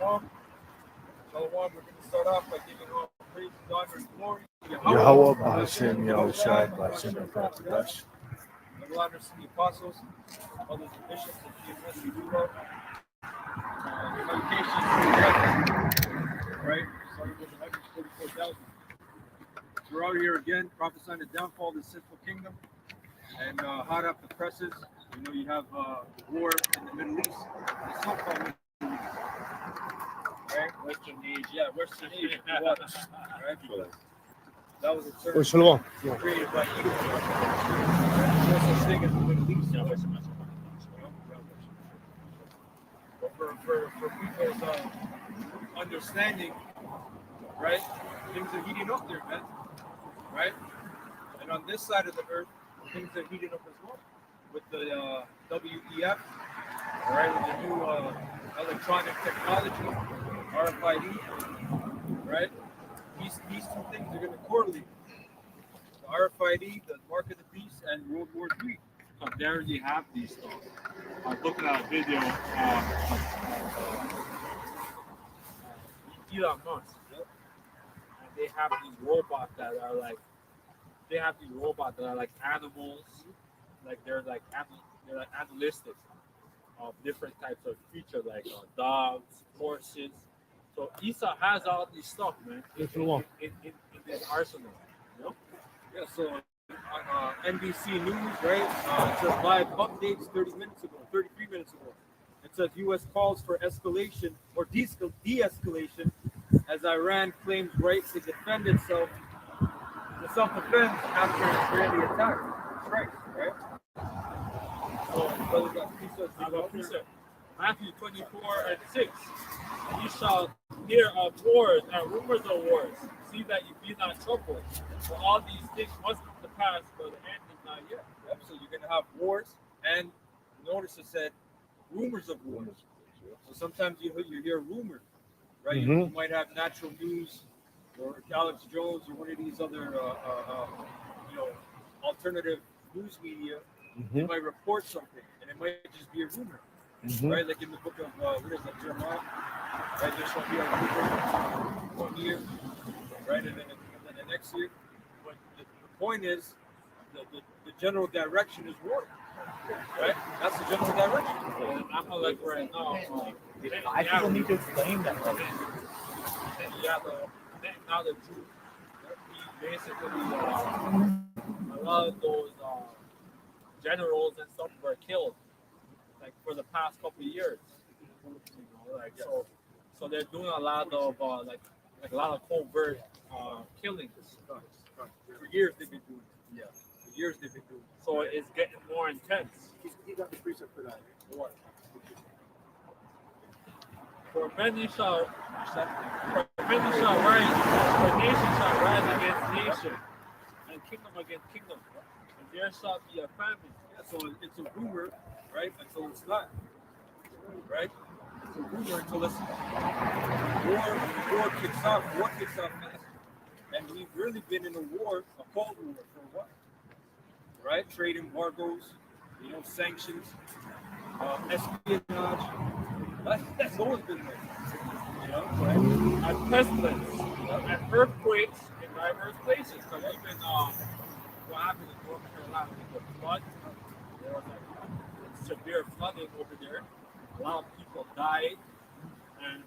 Shalom. Shalom. We're going to start off by giving all praise, honor, and glory to Yahweh, Yahweh Bahashem Yahushai Bahashem Yahweh. the honors to the apostles, others the bishops, and PMS, and Judo. Dedication right? Starting with the 144,000. We're out here again, prophesying the downfall of the sinful kingdom and hot up the presses. You know, you have war in the Middle East, the so-called Middle East. Right? Western Age, yeah, Western Age, right? Because that was a certain created by evil. There's no such thing as the Middle East. But for people's understanding, right? Things are heating up there, man. Right? And on this side of the earth, things are heating up as well. With the WEF, right? With the new electronic technology, RFID, right? These two things are going to correlate. The RFID, the mark of the beast, and World War III. So there you have these stuff. I was looking at a video of Elon Musk. Yep. And they have these robots that are like animals, like they're like animalistic of different types of creatures, like dogs, horses. So Esau has all these stuff, man, in this arsenal. You know? Yeah, so on NBC News, right? It says live updates 33 minutes ago. It says U.S. calls for escalation or de-escalation as Iran claims right to defend itself, to self-defense after an Israeli attack. Strikes, right? So, brothers got precepts. Matthew 24:6. You shall hear of wars and rumors of wars. See that you be not troubled. For all these things must come to pass, but the end is not yet. Yep, so you're going to have wars, and notice it said rumors of wars. So sometimes you hear rumors, right? Mm-hmm. You might have Natural News or Alex Jones or one of these other, alternative news media. They might report something, and it might just be a rumor, right? Like in the book of Jeremiah, right? There shall be a rumor 1 year, right, and then the next year. But the point is, the general direction is war, right? That's the general direction. And I'm like right now. I people need to explain that. Now the truth. Basically, a lot of those generals and stuff were killed, like for the past couple of years. You know, like so they're doing a lot of like a lot of covert killings. For years they've been doing it. Yeah. For years they've been doing it. So it's getting more intense. He got the precept for that. What? For many shall rise, for nation shall rise against nation, and kingdom against kingdom, and there shall be a famine. Yeah, so it's a rumor, right? Until it's not, right? It's a rumor until it's war kicks off. War kicks off fast, and we've really been in a war, a cold war for a while, right? Trade embargoes, sanctions, espionage. That's always been there, right? And pestilence, and earthquakes in diverse places. Because even what happened in North Carolina with the flood, there was like severe flooding over there. A lot of people died, and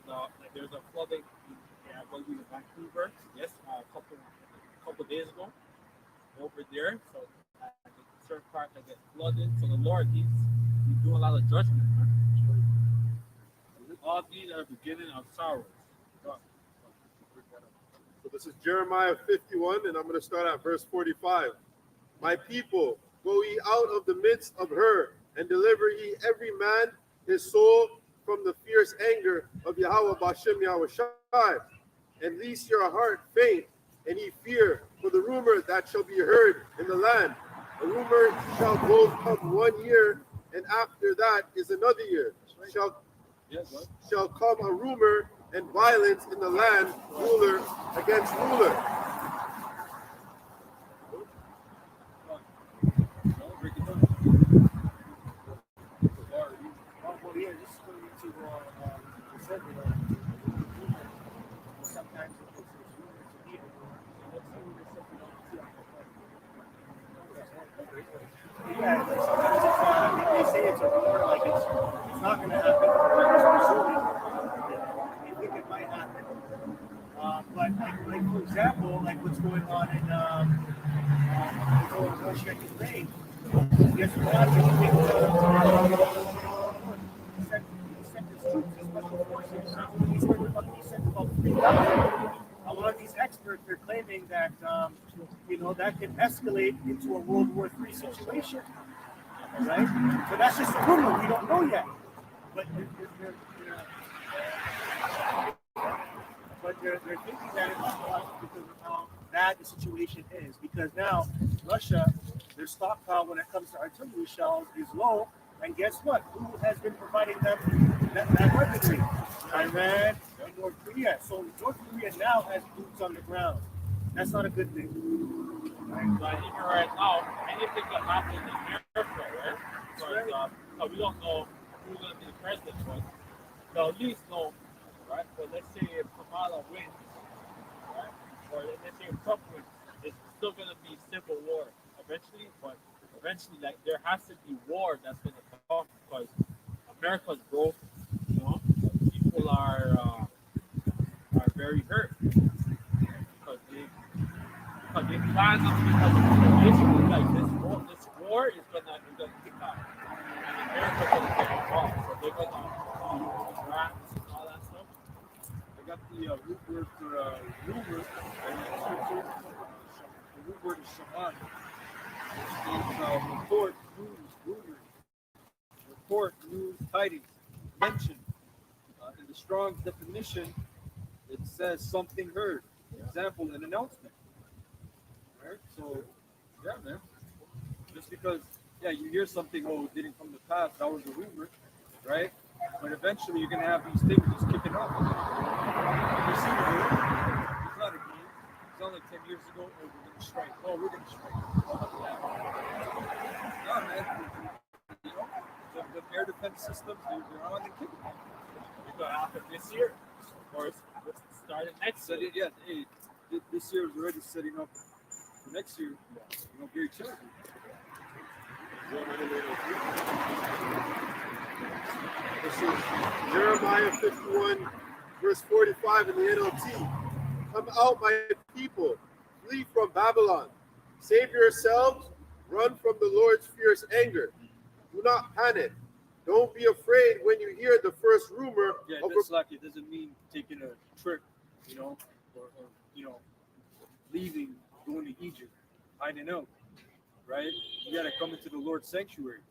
there's a flooding in Vancouver. Yes, a couple days ago over there. So certain parts that get flooded. So the Lord, he's doing a lot of judgment. Man. All these are the beginning of sorrows. So this is Jeremiah 51, and I'm going to start at verse 45. My people, go ye out of the midst of her, and deliver ye every man his soul from the fierce anger of Yahweh Bashem Yahushai. And lest your heart faint, and ye fear for the rumor that shall be heard in the land. A rumor shall both come 1 year, and after that is another year. Shall come a rumor and violence in the land, ruler against ruler. sometimes it's rumors to hear. So let's say there's something else to see on the phone. Yeah, like sometimes they say it's a rumor, like it's not going to happen. They think it might happen. But like for example, like what's going on in Russia and Ukraine. Guess what happened? He sent his troops, his special forces. He sent about 3,000. A lot of these experts are claiming that that can escalate into a World War III situation, right? So that's just a rumor. We don't know yet, but they're thinking that it might cause because of how bad the situation is. Because now Russia, their stockpile when it comes to artillery shells is low, and guess what? Who has been providing them that weaponry? Iran and North Korea. So North Korea now has boots on the ground. That's not a good thing. Right? But even right now, anything can happen in America, right? Because we don't know who's going to be the president, but they'll at least know, right? But let's say if Kamala wins, right? Or let's say if Trump wins, it's still going to be civil war eventually, but eventually, like, there has to be war that's going to come because America's broke, people are very hurt because they plan on basically like this war is gonna kick off and America's gonna get involved, so they're gonna grants and all that stuff. I got the root word for rumor and the scripture. The root word is shaman, which means report, news, rumor, report, news, tidings, mention. In the Strong's definition, it says something heard. Example, an announcement. Right? So, yeah, man. Just because, you hear something, it didn't come to pass, that was a rumor, right? But eventually you're going to have these things just kicking off. You see the rumor, it's not a game. It's not like 10 years ago, we're going to strike. Oh, we're going to strike. No, man. The air defense systems, they're on the kick. It's gonna happen this year, or it's starting next year. This year is already setting up for next year. Very challenging. This is Jeremiah 51, verse 45 in the NLT. Come out, my people, flee from Babylon. Save yourselves, run from the Lord's fierce anger. Do not panic. Don't be afraid when you hear the first rumor. That's like it doesn't mean taking a trip, or leaving, going to Egypt, hiding out, right? You got to come into the Lord's sanctuary,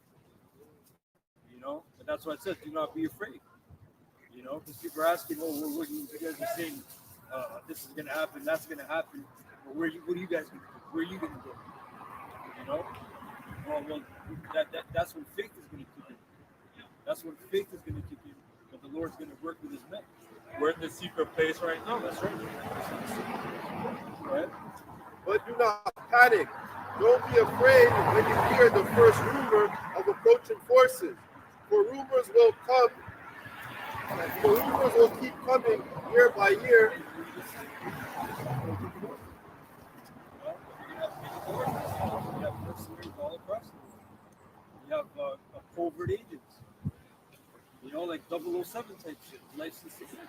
and that's why it says, do not be afraid, because people are asking, what you guys are saying, this is going to happen, that's going to happen, but what are you guys going to do? Where are you going to go? Well, that's when faith is going to kick in. That's when faith is going to kick in. But the Lord's going to work with his men. We're in the secret place right now. That's right. Right? But do not panic. Don't be afraid when you hear the first rumor of approaching forces. For rumors will come. The rumors will keep coming year by year. You have mercenaries all across. You have covert agents. Like 007 type shit. License to kill.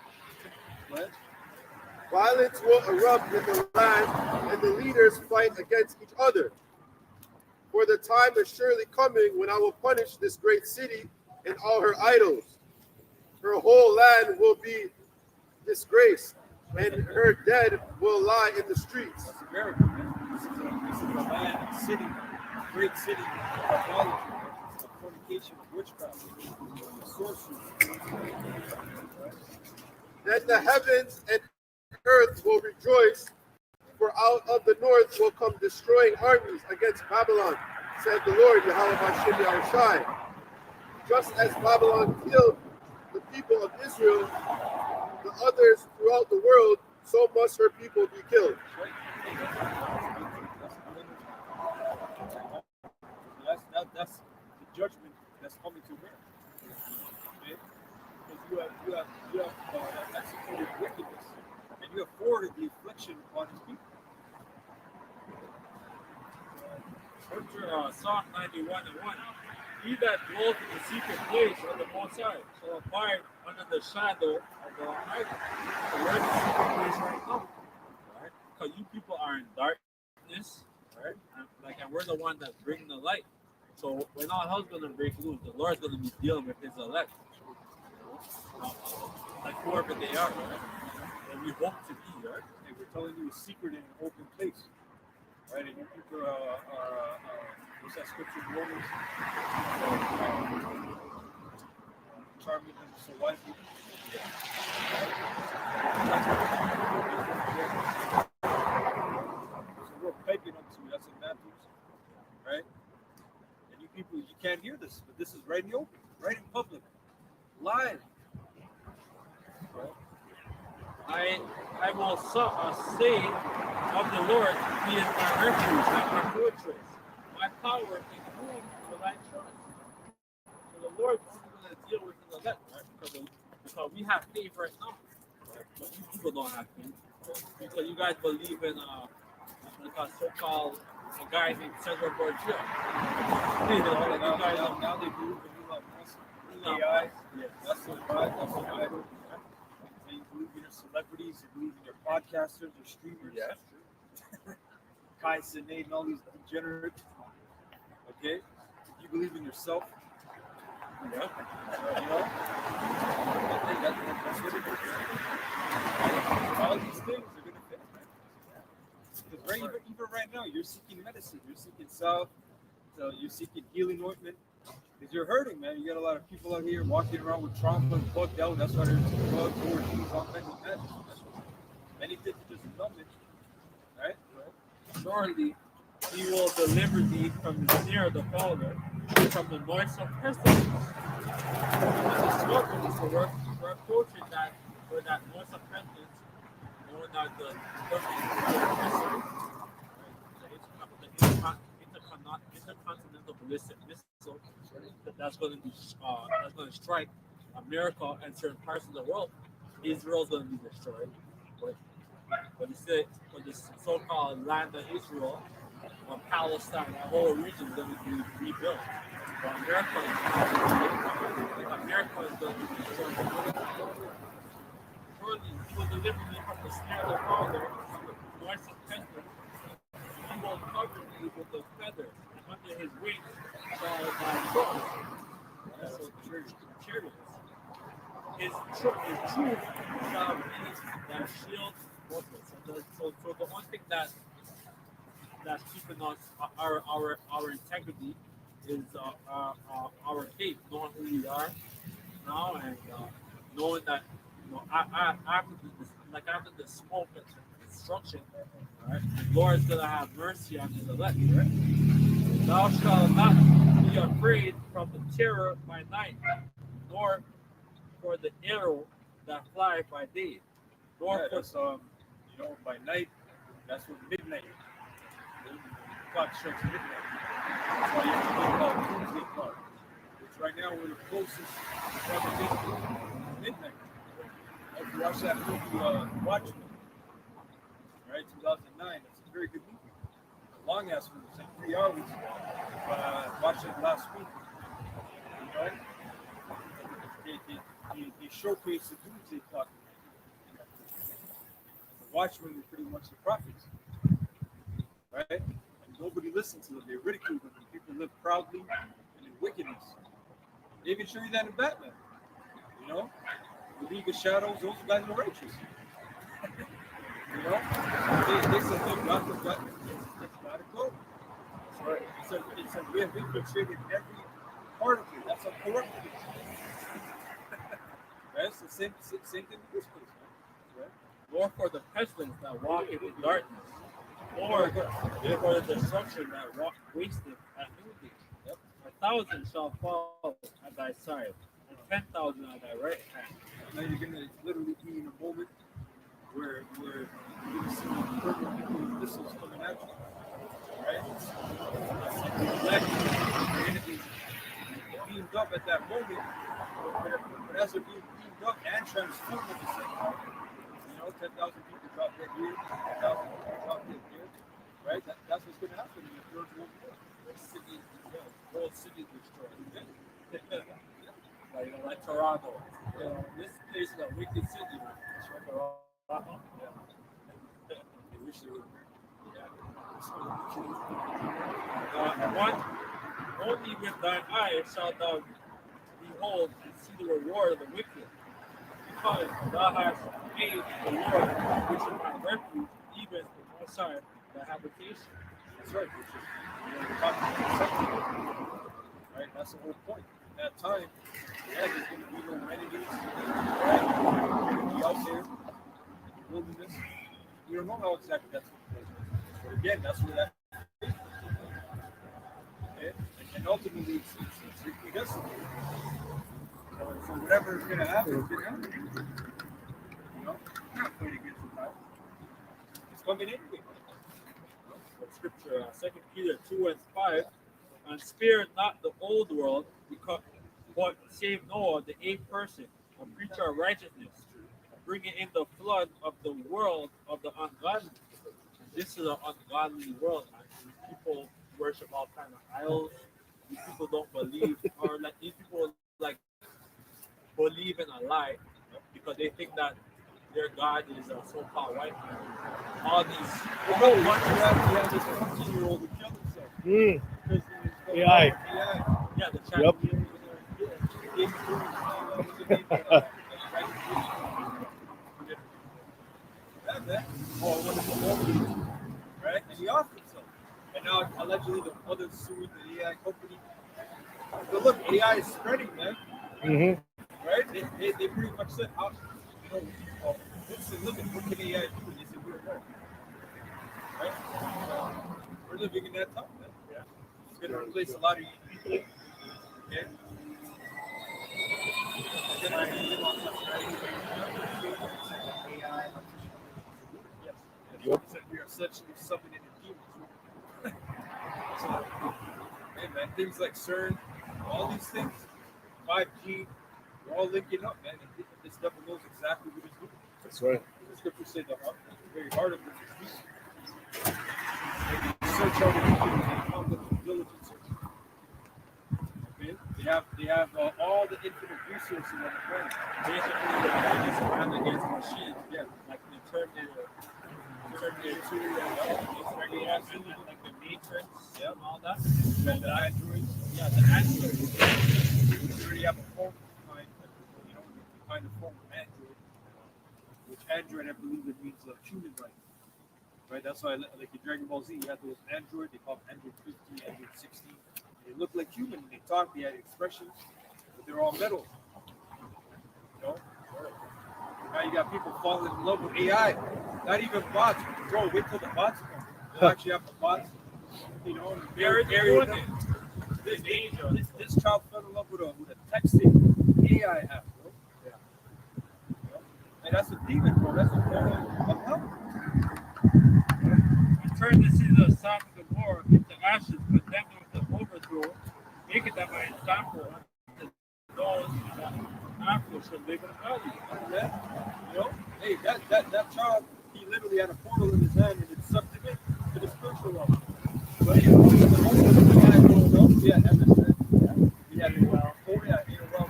What? Violence will erupt in the land, and the leaders fight against each other. For the time is surely coming when I will punish this great city and all her idols. Her whole land will be disgraced, and her dead will lie in the streets. That's America, man. This is a land, a city, a great city of idolatry, of fornication, of witchcraft, of sorcery. Then the heavens and earth will rejoice, for out of the north will come destroying armies against Babylon, said the Lord, Yahweh Hashem Yahushai. Just as Babylon killed the people of Israel, the others throughout the world, so must her people be killed. That's the judgment that's coming to America. Okay? Because you have executed wickedness, and He afforded the affliction upon his people. Scripture, Psalm 91 and 1. He that dwells in the secret place of the Most High shall abide under the shadow of the Almighty. So we're in the secret place right now, right? Because you people are in darkness, right? And we're the one that's bringing the light. So when all hell's gonna break loose, the Lord's gonna be dealing with His elect, like whoever they are, right? And we hope to be, right? Hey, we're telling you a secret in an open place. Right? And you people what's that scripture in Romans? Charming and so wisely. So we're piping unto you. That's in Matthews. Right? And you people, you can't hear this, but this is right in the open, right in public, live. Right? I will say of the Lord, He is my refuge and my fortress, my power in whom will I trust. So the Lord is going to deal with His elect, right? Because we have faith right now, right? But you people don't have faith, right? Because you guys believe in so-called a guy named Cesar Borgia. You know, like you guys now they believe in Elon Musk, Elon AI. Musk, yes. That's the God. That's the idol. And you believe in your celebrities, you believe in your podcasters, your streamers. Yeah. Kai Cenat and all these degenerates. Okay? You believe in yourself. Yeah. You know? I think that's what it is. All these things are going to fit, man. Because even right now, you're seeking medicine. You're seeking salve. So you're seeking healing ointment. Because you're hurting, man. You got a lot of people out here walking around with trauma and bugged out. That's why they're bugged, overused, all kinds of medicine. Many things are just numbing. Right? Surely He will deliver thee from the snare of the fowler, and from the noise of pestilence. So we're approaching that where that noise of pestilence, knowing that the intercontinental ballistic missile that's going to strike America and certain parts of the world. Israel's going to be destroyed. But this so-called land of Israel, or Palestine, that whole region is going to be rebuilt. But America is going to be destroyed. Surely He will deliver me from the snare of the fowler, from the noise of pestilence. He will cover me with a feather, and under His wings shall thy trust. So chariots. His truth shall be that shield. So the one thing that's keeping us our integrity is our faith, knowing who we are now, and knowing that after the smoke and destruction, right, the Lord is gonna have mercy on His elect, right? Thou shalt not be afraid from the terror by night, nor for the arrow that fly by day, nor for by night, that's what midnight. The clock strikes midnight. That's why you have to think about Tuesday clock. Which right now we're the closest to midnight. If you watch that movie, Watchmen, right, 2009, it's a very good movie. A long ass movie, it's like 3 hours. Watched it last week. You know, they showcase the Tuesday clock. Watchmen were pretty much the prophets, right? And nobody listened to them. They ridiculed them. People live proudly and in wickedness. They even show you that in Batman. You know, the League of Shadows, those guys are righteous. You know, they said, look, God, it's got to go. That's right. It said we have infiltrated every part of it. That's a corrupted. Right? It's the same thing in this place, right? Nor for the pestilence that walketh in darkness, or for the destruction that wasteth at noonday. 1,000 shall fall at thy side, and 10,000 at thy right hand. Now you're gonna literally be in a moment where you're gonna see the missiles coming at you, right? You're gonna be beamed up at that moment, but as they're being beamed up and transformed at the same time. You know, 10,000 people drop dead here, 10,000 people drop dead here, right? That's what's going to happen in the third world war. The city, whole city is destroyed. Like, like Toronto. This place is a wicked city, man. It's like Toronto. They wish they would. One, only with thine eye shalt thou behold and see the reward of the wicked. Because thou hast made the Lord, which is my refuge, even the Most High, thy habitation. That's right, which is, talking about the second world war, right? That's the whole point. At that time, there's going to be no renegades, right? Be out there in the wilderness. We don't know how exactly that's going to play. But again, that's where that. Okay? And ultimately, it's predestined. So whatever is going to happen, it's going to happen. You know, you're not fighting against the time. It's coming anyway. But scripture, 2 Peter 2:5, and spare not the old world, because but save Noah, the eighth person, a preacher of righteousness, bringing in the flood of the world of the ungodly. And this is an ungodly world, man. These people worship all kind of idols. These people don't believe, or like these people like believe in a lie because they think that their God is a so-called white man. All these, Well, no, once you have this 14-year-old who killed himself. Because he was AI. yeah, the chat. Yep. Right? And he offed himself. And now allegedly the others sued the AI company. But look, AI is spreading, man. Right? They pretty much said, listen, look at what can AI do? And they said, we don't know. Right? We're living in that time, man. Yeah. It's going to replace a lot of people. Okay? Yep. We are essentially summoning demons. So, hey man, things like CERN, all these things, 5G, we're all linking up, man. And this devil knows exactly what he's doing. That's right. The scriptures say the very heart of this is peace. Search out the people, they found them in diligent search. Okay? They have all the infinite resources on the planet. Basically, they're just ran against machines. Yeah, like the Terminator 2, like the Matrix, and all that. And the androids, Yeah, the androids. you already have a form behind the form of android, which android I believe it means human like. Right? That's why like in Dragon Ball Z, you had those android, they call them android 15, android 16. They look like human, they talk, they had expressions, but they're all metal. You know? Now you got people falling in love with AI. Not even bots. Bro, wait till the bots come. They'll actually have the bots. You know, They're with doing them. This child fell in love with a texting AI app, bro. Yeah. You know? And that's a demon, bro. That's a form of hell. Turn the cities of Sodom and Gomorrah into ashes, condemn them with the overthrow, making them an example to those that after should live in the valley. Yeah. You know, hey, that child, he literally had a portal in his hand and it sucked him in to the spiritual level. But he was the whole guy growing up. He had MSN. He had AOL,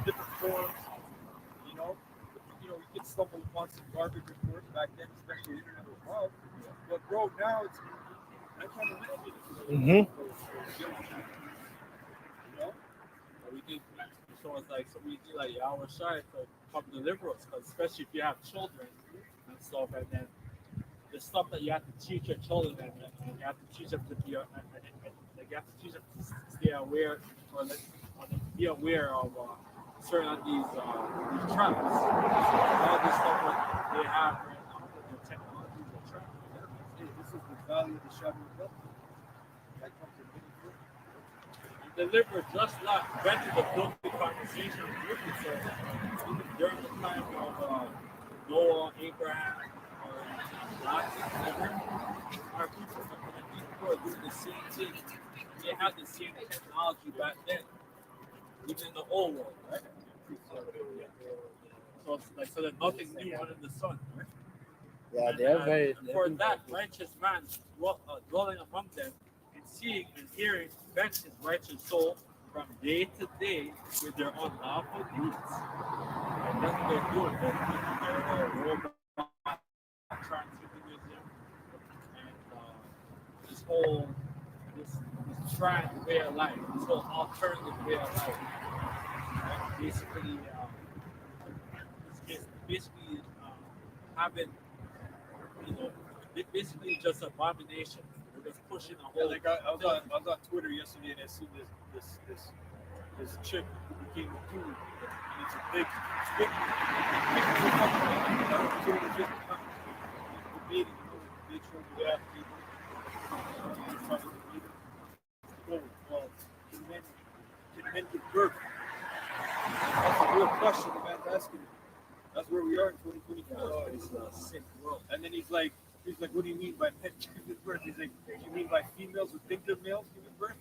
different forms. You know, you could stumble upon some garbage reports back then, especially the internet was wild. But bro, now it's I can't imagine it. Mm-hmm. You know, We did so it's like so we did like Yahweh Shai to come deliver us, because especially if you have children and stuff, and then the stuff that you have to teach your children, and you have to teach them to be, like you have to teach them to stay aware, or like, be aware of certain of these traps. All this stuff that they have right now, the technologies and traps. hey, this is the value of the shadow of death. That comes in many forms. Deliver just not granted the filthy conversation of wicked. So even during the time of Noah, Abraham, Lot, our people are doing the same thing. They had the same technology back then, even in the old world, right? So it's like so there's nothing new under the sun, right? Yeah, And, they're very. for that righteous man dwelling among them, and seeing and hearing, vex his righteous soul from day to day with their unlawful deeds. And that's what they're doing. They're robot transhumanism and this whole this trans way of life, this whole alternative way of life. Right? Basically having, basically just abomination. We're just pushing a Yeah, whole. like I was on Twitter yesterday and I see this chick who became a fool, and it's a big debating, big trouble can men give birth? That's a real question the man's asking. That's where we are in 2024. Oh, it's a sick world. And then he's like, what do you mean by men giving birth? He's like, you mean by females who think they're males giving birth?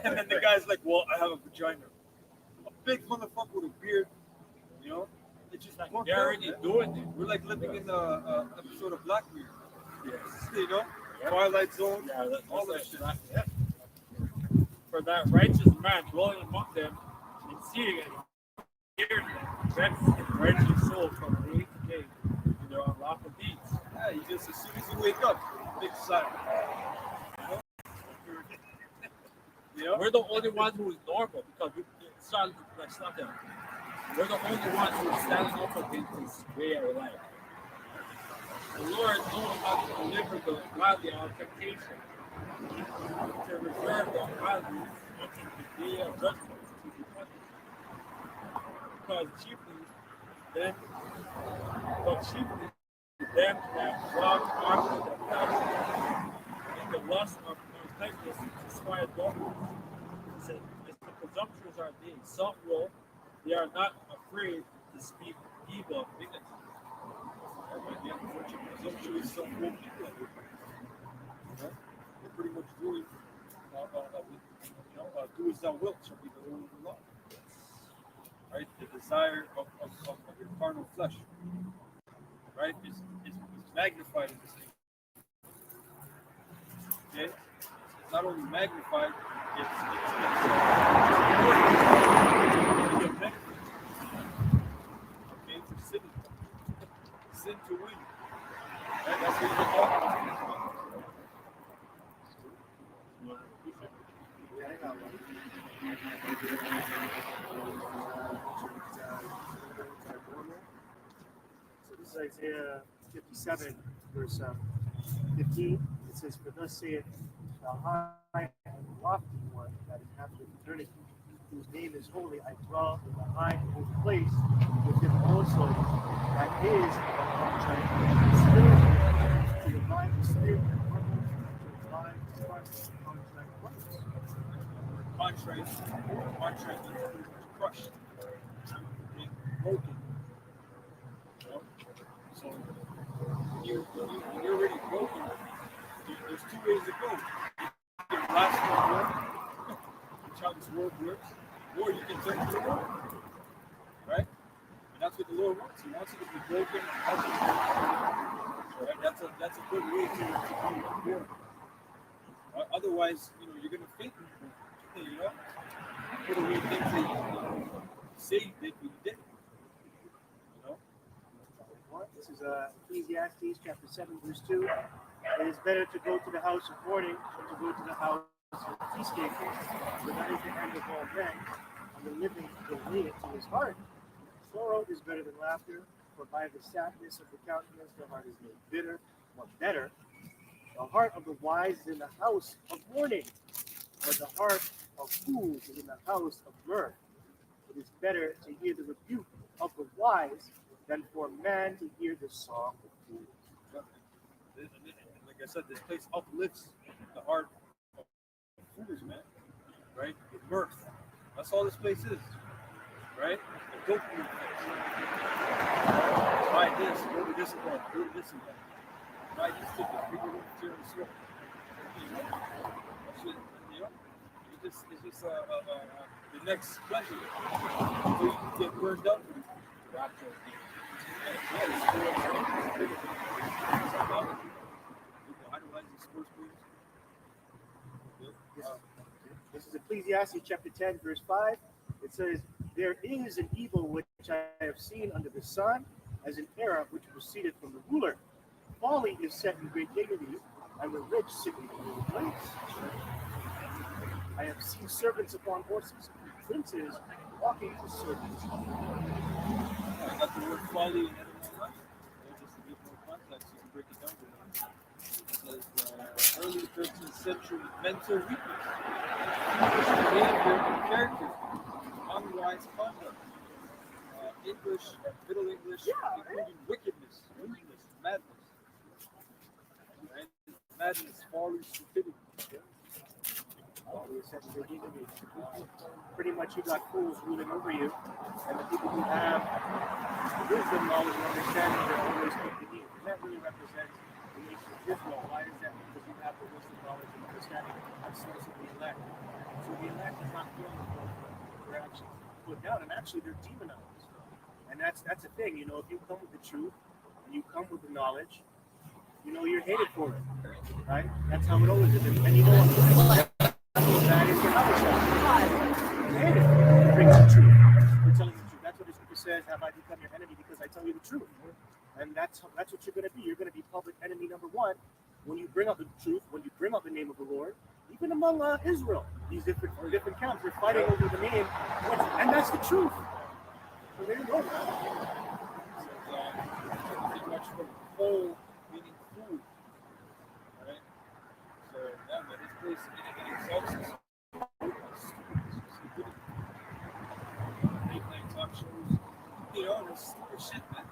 And then the guy's like, well, I have a vagina. A big motherfucker with a beard, it's just Like, fucked they're up, already man. doing it. We're like living in the episode of Black Mirror. Yes. Yeah. Twilight Zone, Yeah, all that shit. Yeah. For that righteous man dwelling among them and seeing and hearing them, vex his righteous soul from day to day in their unlawful deeds. Yeah, you just, as soon as you wake up, big sign. We're the only ones who is normal because it's not that. We're the only ones who are standing up against this way of life. The Lord knows how to deliver the godly out of temptation, to reserve the godly unto the day of judgment to be punished. Because chiefly them that walk after the passion and the lust of uncleanness to swine darkness. He said, as the presumptuous are they, self-willed, they are not afraid to speak evil of dignity. The unfortunate presumptuous self-willed people. They're pretty much doing, do as thou wilt shall be the rule of the law. Right? The desire of your carnal flesh, right, is magnified in this thing. Okay? It's not only magnified, it's okay, for sinning. Sin to win. Right? That's what you're talking about. So this is Isaiah 57, verse 15. It says, for thus saith the high and lofty one that inhabiteth eternity, whose name is holy. I dwell in the high and holy place with him also, that is the contrite spirit, to divine the spirit and humble, to divine the heart and contrite hearts. Contrite means crushed, being broken. So when you're already broken, there's two ways to go. You can blast the world, which how this world works, or you can turn to the Lord. Right? And that's what the Lord wants. He wants you to be broken and healthy. Right? That's a good way to be born. Otherwise, you're gonna faint. Put away things that you say you did, but you didn't. This is Ecclesiastes chapter 7, verse 2. It is better to go to the house of mourning than to go to the house of feasting, for that is the end of all men, and the living will lead it to his heart. Sorrow is better than laughter, for by the sadness of the countenance the heart is made bitter, or better. The heart of the wise is in the house of mourning, but the heart of fools is in the house of mirth. It is better to hear the rebuke of the wise than for man to hear the song of fools. And like I said, this place uplifts the heart of fools, man. Right? With mirth. That's all this place is. Right? The dopamine fix. Buy this, go to this event, go to this event. Buy this ticket, people want to tear the smoke. It's just the next pleasure. So you can get burned up. Yeah, This is Ecclesiastes chapter 10, verse 5. It says, "There is an evil which I have seen under the sun, as an error which proceeded from the ruler. Folly is set in great dignity, and the rich sit in a low place. I have seen servants upon horses, princes walking to servants." I got the word folly in Etymology. Just to give more context, you can break it down. It says early 13th century mental weakness, behavior and character, unwise conduct. English, Middle English, including wickedness, rudeness, madness. Right? Madness, folly, stupidity. Folly is set in great dignity. Pretty much you got fools ruling over you, and the people who have wisdom, knowledge, and understanding, they're always put to need. And that really represents the nation of Israel. Why is that? Because you have the wisdom, knowledge, and understanding of source of the elect. So the elect is not feeling the whole thing. They're actually put down, and actually they're demonized. And that's the thing, you know, if you come with the truth and you come with the knowledge, you know, you're hated for it, right? That's how it always is. And you know what? That is the Habashah. You're hated for bringing the truth. We're telling the truth. That's what the scripture says, "Have I become your enemy because I tell you the truth?" And that's what you're going to be. You're going to be public enemy number one when you bring up the truth, when you bring up the name of the Lord. Even among Israel, these different camps, they're fighting over the name, and that's the truth. So there you go. Pretty much from whole, meaning food. Right? So, yeah, man, this place, it exalts us. Late night talk shows, you know, it's stupid shit, man.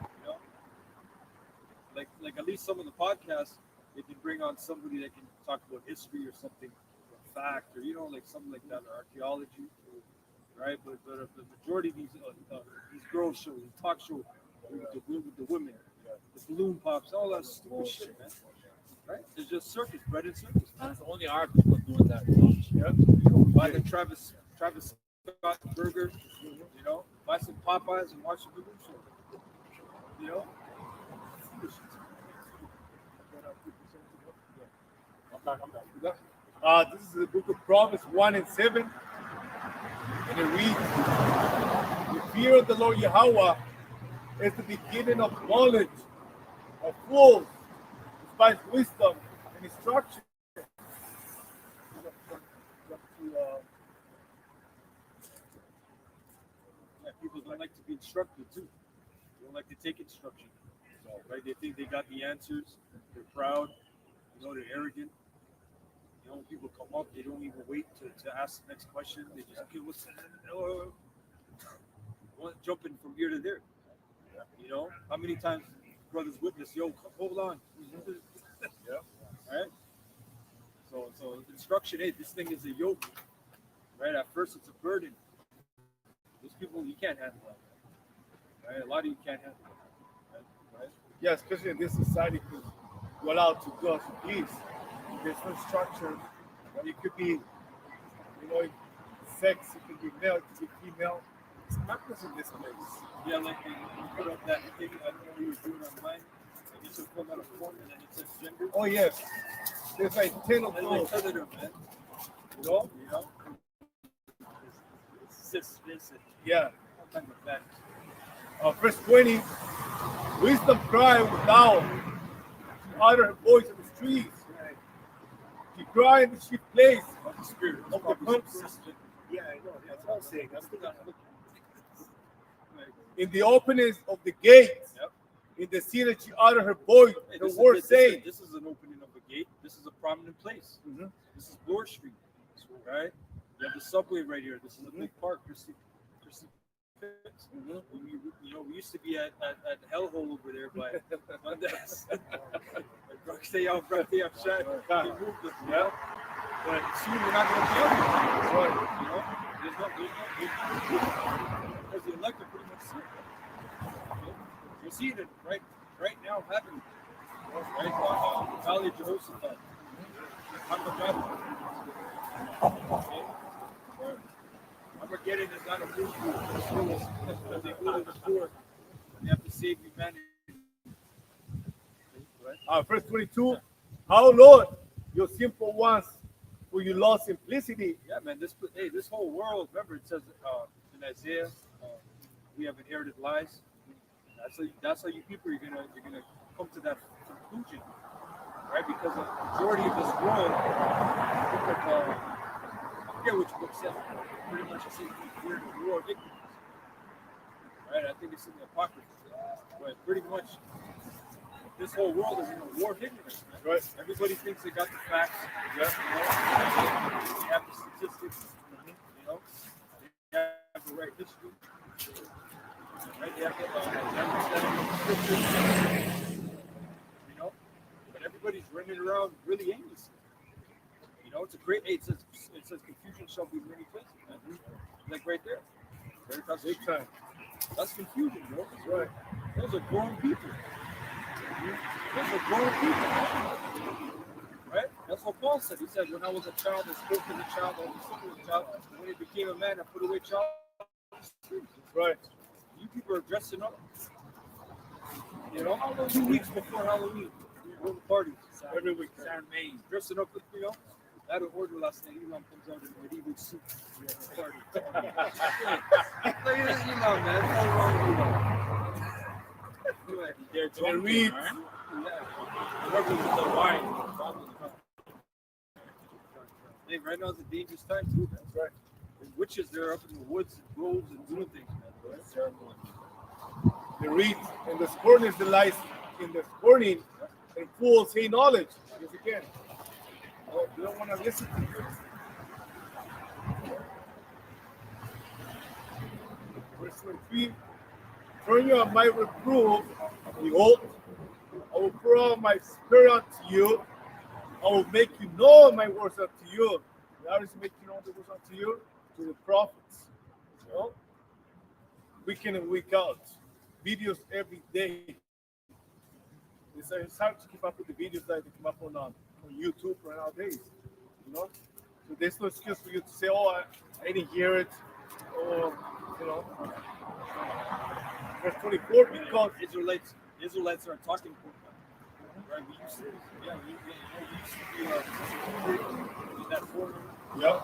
You know? Like at least some of the podcasts, they can bring on somebody that can talk about history or something, or fact, or, you know, like something like that, or archaeology. Right, but the majority of these girl shows, talk shows, with the women, the balloon pops, all that stupid shit, man. Right? It's just circus, bread and circus. That's only our people doing that. Yeah. Buy the Travis Scott burger, you know. Buy some Popeyes and watch the balloon show. You know. This is the book of Proverbs 1 and 7. And it reads, "The fear of the Lord Yahweh is the beginning of knowledge. A fool despises wisdom and instruction." Yeah, people don't like to be instructed too. They don't like to take instruction. So, right? They think they got the answers. They're proud. You know, they're arrogant. You know, when people come up, they don't even wait to ask the next question. They just jumping from here to there. You know, how many times brothers witness, "Yo, hold on." Yeah. All right. So instruction, hey, this thing is a yoke. Right? At first, it's a burden. Those people, you can't handle that. Right? A lot of you can't handle that. Right? Yeah, especially in this society, because you're allowed to go as you please. There's no structure. It could be, you know, sex, it could be male, it could be female. It's madness in this place. Yeah, like you put up that thing, I don't know what you were doing online. Like it's a fill out a form and then it says gender. Oh, yes. There's like 10 of And those. they tell it, man. You know? It's Yeah. all kinds of bad. Verse 20, wisdom cry without, she uttered her voice in the streets. She cried in the chief place Of the spirit. of the country. Yeah, I know. That's what I'm saying. That's the In the openings of the gates, Yep. in the city she uttered her voice, Hey, her this word is, saying. this is an opening of a gate. This is a prominent place. Mhm. This is Bloor Street, right? You have the subway right here. This is a big park. Chrissy Fitz. You know, we used to be at Hellhole over there by Mondays. Rockstay Shad. They moved it, yeah. But soon we're not going to be out here. You know, there's no, because the elect are pretty much sick. Okay? You're seeing it right now happening. Right? Valley of Jehoshaphat. Armageddon is not a good food. They go to the poor. They have to save humanity. Verse 22. How, Lord, your simple ones, for you lost simplicity. Yeah, man. This whole world. Remember, it says in Isaiah, we have inherited lies. That's how you people you're gonna come to that conclusion, right? Because the majority of this world, I forget which book says it, pretty much it says we're in a war of ignorance, right? I think it's in the Apocrypha, but pretty much this whole world is in a war of ignorance, man. Right. Everybody thinks they got the facts. Yeah. They have the statistics. You know, they have the right history. Right? They have the understanding of the scriptures. You know, but everybody's running around really aimlessly. You know, it's a great. It says confusion shall be in many places. Man. Like right there. Right across the street. Time. That's confusion, bro. That's right. Those are grown people. Those are grown people. Right? That's what Paul said. He said, when I was a child, I spoke to the child, I understood the child. When he became a man, I put away child. Right. You people are dressing up. You know, 2 weeks before Halloween, we go to parties. Every week. Saturday, dressing up with, you know. I had an order last night. Elon comes out in a medieval suit. We have a party. Look at this Elon, man. What's wrong with Elon? They're And drunk, read. right? Yeah. Whoever with the wine. Hey, right now is a dangerous time too, man. That's right. There's witches, they're up in the woods and groves and doing things, man. That's terrible. They read, and the scorn is the lies in the scorning, and fools say knowledge. Yes, again. Oh, you don't want to listen to you. Verse 23. Turn you on my reproof, behold, I will pour out my spirit unto you. I will make you know my words unto you. How does he make you know the words unto you? To the prophets. You know? Week in and week out. Videos every day. It's hard to keep up with the videos that they come up on YouTube right nowadays. You know? So there's no excuse for you to say, oh, I didn't hear it. Or, you know. Verse 24, because Israelites are talking point. Right? We used to, be in that corner. yeah.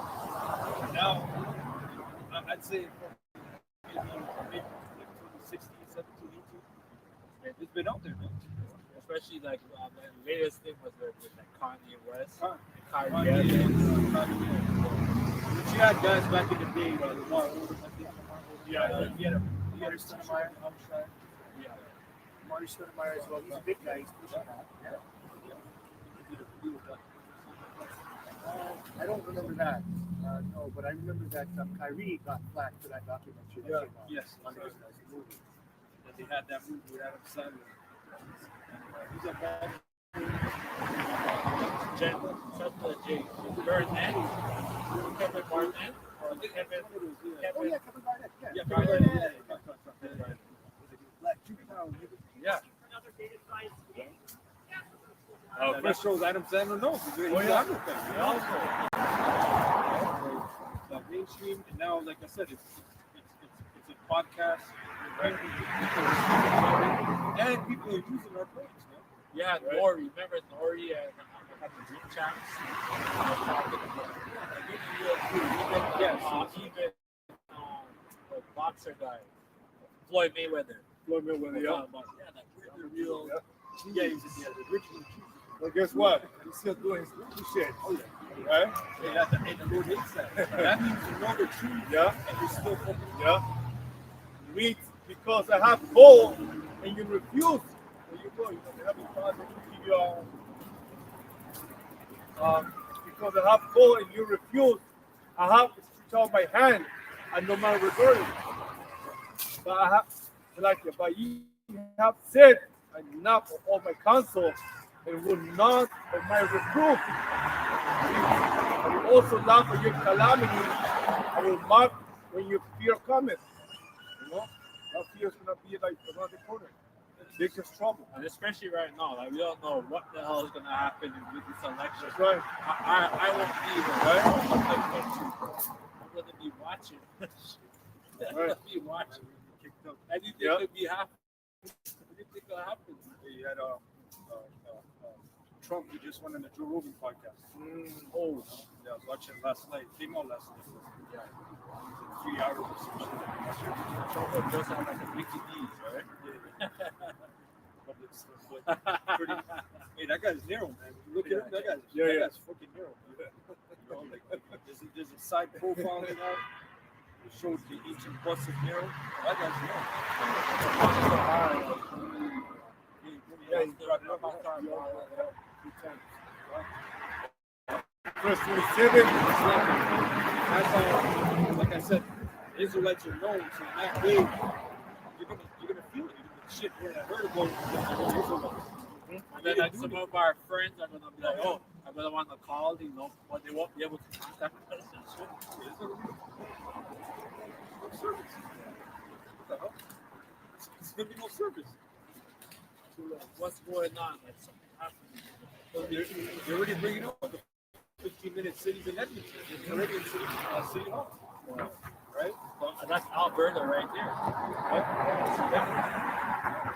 Now, I'd say maybe like 2016, 17, 18. It's been out there, man. Especially like the latest thing was with like Kanye West. Kanye, but you had guys back in the day, Lamar Odom, I think. Yeah. You had a Stoudemire. Yeah. Marty Stoudemire as well. He's a big guy. He's pushing that. I don't remember that. No, but I remember that Kyrie got flack for that documentary. That came out Yes. on his movie. That they had that movie with Adam Sandler. He's a bad. Kevin Martin. I think Kevin. Oh yeah, Kevin Garnett. Yeah. Yeah, Kevin Kevin Garnett. Garnett. Black juvenile. Yeah. Oh, That shows Adam Sandler knows. He's Oh, yeah. with them. Mainstream, and now, like I said, it's a podcast, right? And people are using our brains, man. yeah, Nori. Remember Nori and had the dream chats? Even the boxer guy, Floyd Mayweather. Floyd Mayweather, yeah. Like we're the real. Yeah, he's the original. Well, guess what? He's still doing his shit. Oh, yeah. Right? Hey, the Lord hates that. That means you know the truth, Yeah. and you're still fucking. Yeah. Read, because I have cold and you refuse. There you go. You know, the Heavenly Father will give you because I have cold and you refuse. I have to stretch out my hand and no man regard it. But I have but you have said enough of all my counsel and will not of my reproof. I will also laugh at your calamity. I will mock when your fear cometh. You know, that fear is gonna be like around the corner. Biggest trouble. And especially right now, like we don't know what the hell is gonna happen with this election. That's right. I won't be there. I'm gonna be watching. I'm gonna be watching. Anything Yeah. could be happening. Anything could happen. He had Trump, he just went on the Joe Rogan podcast. Oh, Yeah, I was watching it last night. Came out last night. yeah. 3 hours or some shit. Trump does have like a Mickey D's, right? Public stuff, but pretty. Hey, that guy's narrow, man. You look at him, that guy's fucking narrow. You know, like, there's a side profile in that. It shows the ancient bust of narrow. That guy's narrow. Yeah, he's brought it up on time. Verse 27. That's like I said, Israelites are known, so in that way, you're gonna feel it. Shit, we're in a vertigo. And then like some of our friends are gonna be like, oh, I'm gonna want to call, you know, but they won't be able to contact us and shit. No service. What the hell? It's gonna be no service. So, what's going on? Like something happening. So they're already bringing up the 15-minute cities in Edmonton. They're already in City Hall. Right? So, that's Alberta right there.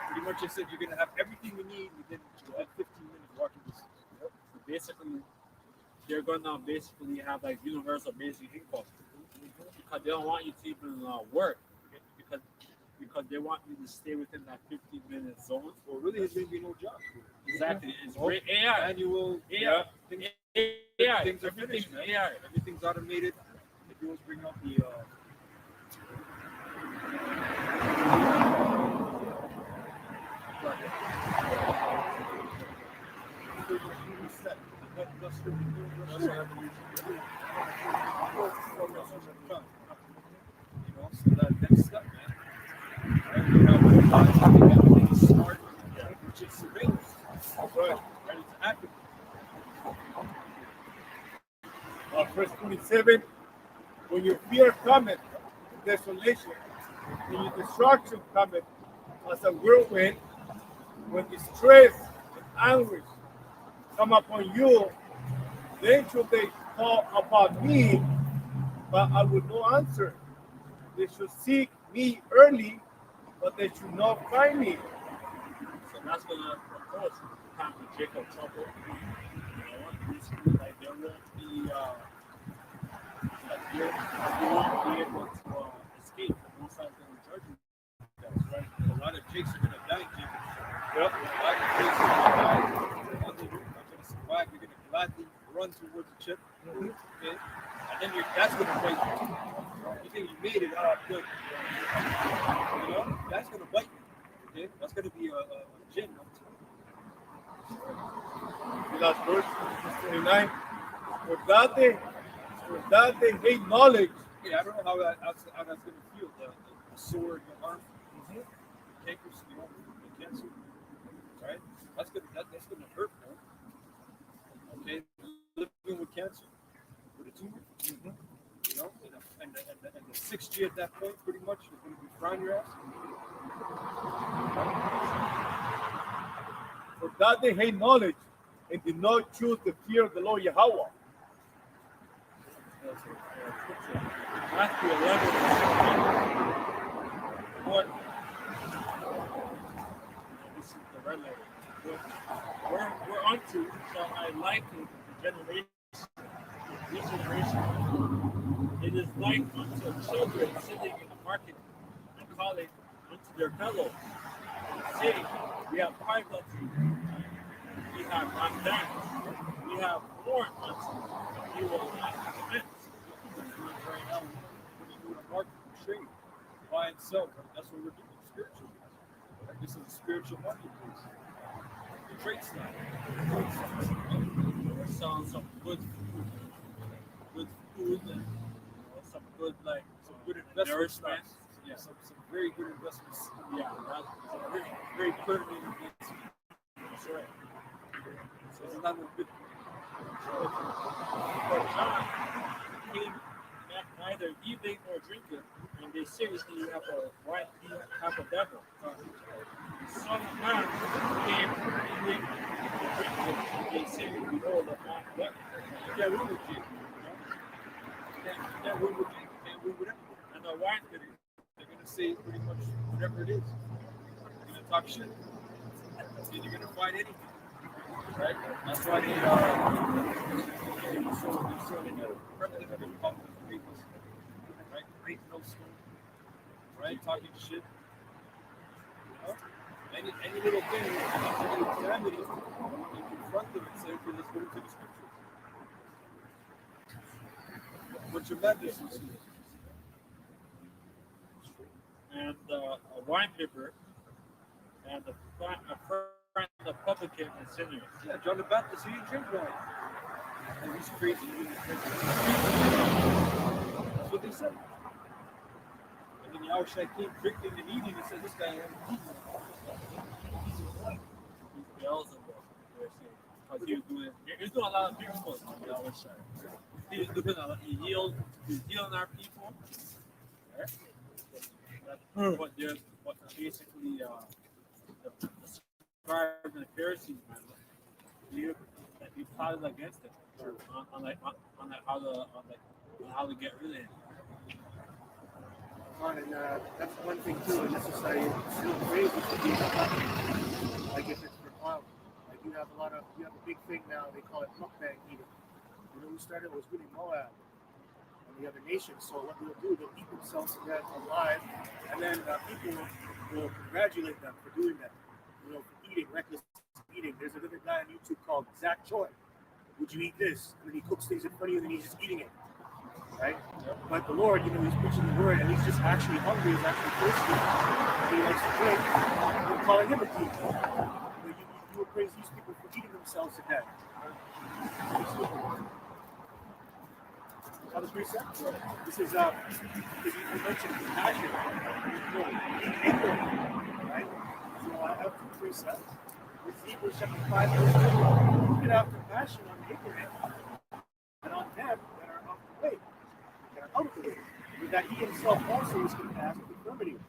Pretty much, I said you're gonna have everything you need within 15 minutes walking distance. So basically, they're gonna basically have like universal basic income because they don't want you to even work because they want you to stay within that 15-minute zone. Well, really, there's gonna be no jobs. Exactly. It's great AI. Annual. AI. Things, AI. things are Everything's finished, man. AI. Everything's automated. If you always bring up the. So that next step, man. And you have everything is smart, which is surveillance. Right. Ready to act. Verse 27. When your fear cometh, desolation, and your destruction cometh as a whirlwind, when distress and anguish come upon you, then should they call upon me, but I would not answer. They should seek me early, but they should not find me. So that's gonna, of course, have to Jacob trouble. You know, basically, like there won't be, like you won't be able to escape. Most likely gonna charge you. That's right. A lot of Jakes are gonna die, Jake. Yep. A lot of Jakes are gonna die. You're not gonna survive. You're gonna gladly run towards the chip. Okay? And then that's gonna bite you. You think you made it? Good. You know, that's gonna bite you. Okay? That's gonna be a gin. The last verse, verse 29. For that they hate knowledge. Yeah, I don't know how that's gonna feel. The sword, the arm, cankers, you know, the cancer, right? That's gonna hurt, man. Okay, living with cancer, with a tumor, you know, and the 6G at that point, pretty much, is gonna be frying your ass. For that they hate knowledge and did not choose the fear of the Lord Yahweh. Matthew 11. What? This is the red letter. We're on to, so I liken the generation, this generation. It is like unto children sitting in the market and calling unto their fellows, saying, we have cried unto you, we have not done, we have borne unto you, you will not commence. Right now, we're doing a market trade, buy and sell. That's what we're doing, spiritual. This is a spiritual marketplace. The trade style. We're selling some good food and some good Some good investment nourishment. stocks. Yeah, some very good investments. Yeah, that's Some very permanent investments. that's right. So it's not no good. But John came neither eating nor drinking, and they seriously have a devil. The Son of Man came eating and drinking, and they say, behold, the man devil. You can't win with Jake. You can't win with Jake. You can't win with everyone. And the wine did it. They're gonna say pretty much whatever it is. They're gonna talk shit. And you're gonna find anything. right? That's why they so primitive and public peoples, right? Great no school, right? Talking shit. You know? Any little thing, any little calamity, you confront them and say, okay, let's go to the scriptures. What's your madness? And a wine bibber, and a friend of publican and sinners. Yeah, John the Baptist, he didn't drink wine. And he's crazy. He didn't drink wine. That's what they said. And then Yahushua came drinking and eating and said, this guy ain't eating. He's Beelzebub, they're saying. Because he was doing a lot of miracles on Yahushua. He was doing a lot. He was healing our people. Right? That's what basically the scribes and the Pharisees, they plotted against him on how to get rid of him. And that's one thing too in this society. It's still crazy to be like if it's for clout. Like you have a big thing now. They call it mukbang eating. You know who started? It was really Moab and the other nations. So what they'll do, they'll eat themselves to death alive, and then people will congratulate them for doing that. You know, for eating, reckless eating. There's another guy on YouTube called Zach Choi. Would you eat this? And then he cooks things in front of you, and then he's just eating it. Right? But the Lord, you know, he's preaching the word, and he's just actually hungry, he's actually thirsty, and he likes to drink. We're calling him a thief. You will praise these people for eating themselves to death. Other precept? This is, because you mentioned compassion. Right? So I have two precepts. This is Hebrews chapter 5, verse 2. You can have compassion on the ignorant and on them that are off the way. Out of the way, but that he himself also is compassed with infirmity. And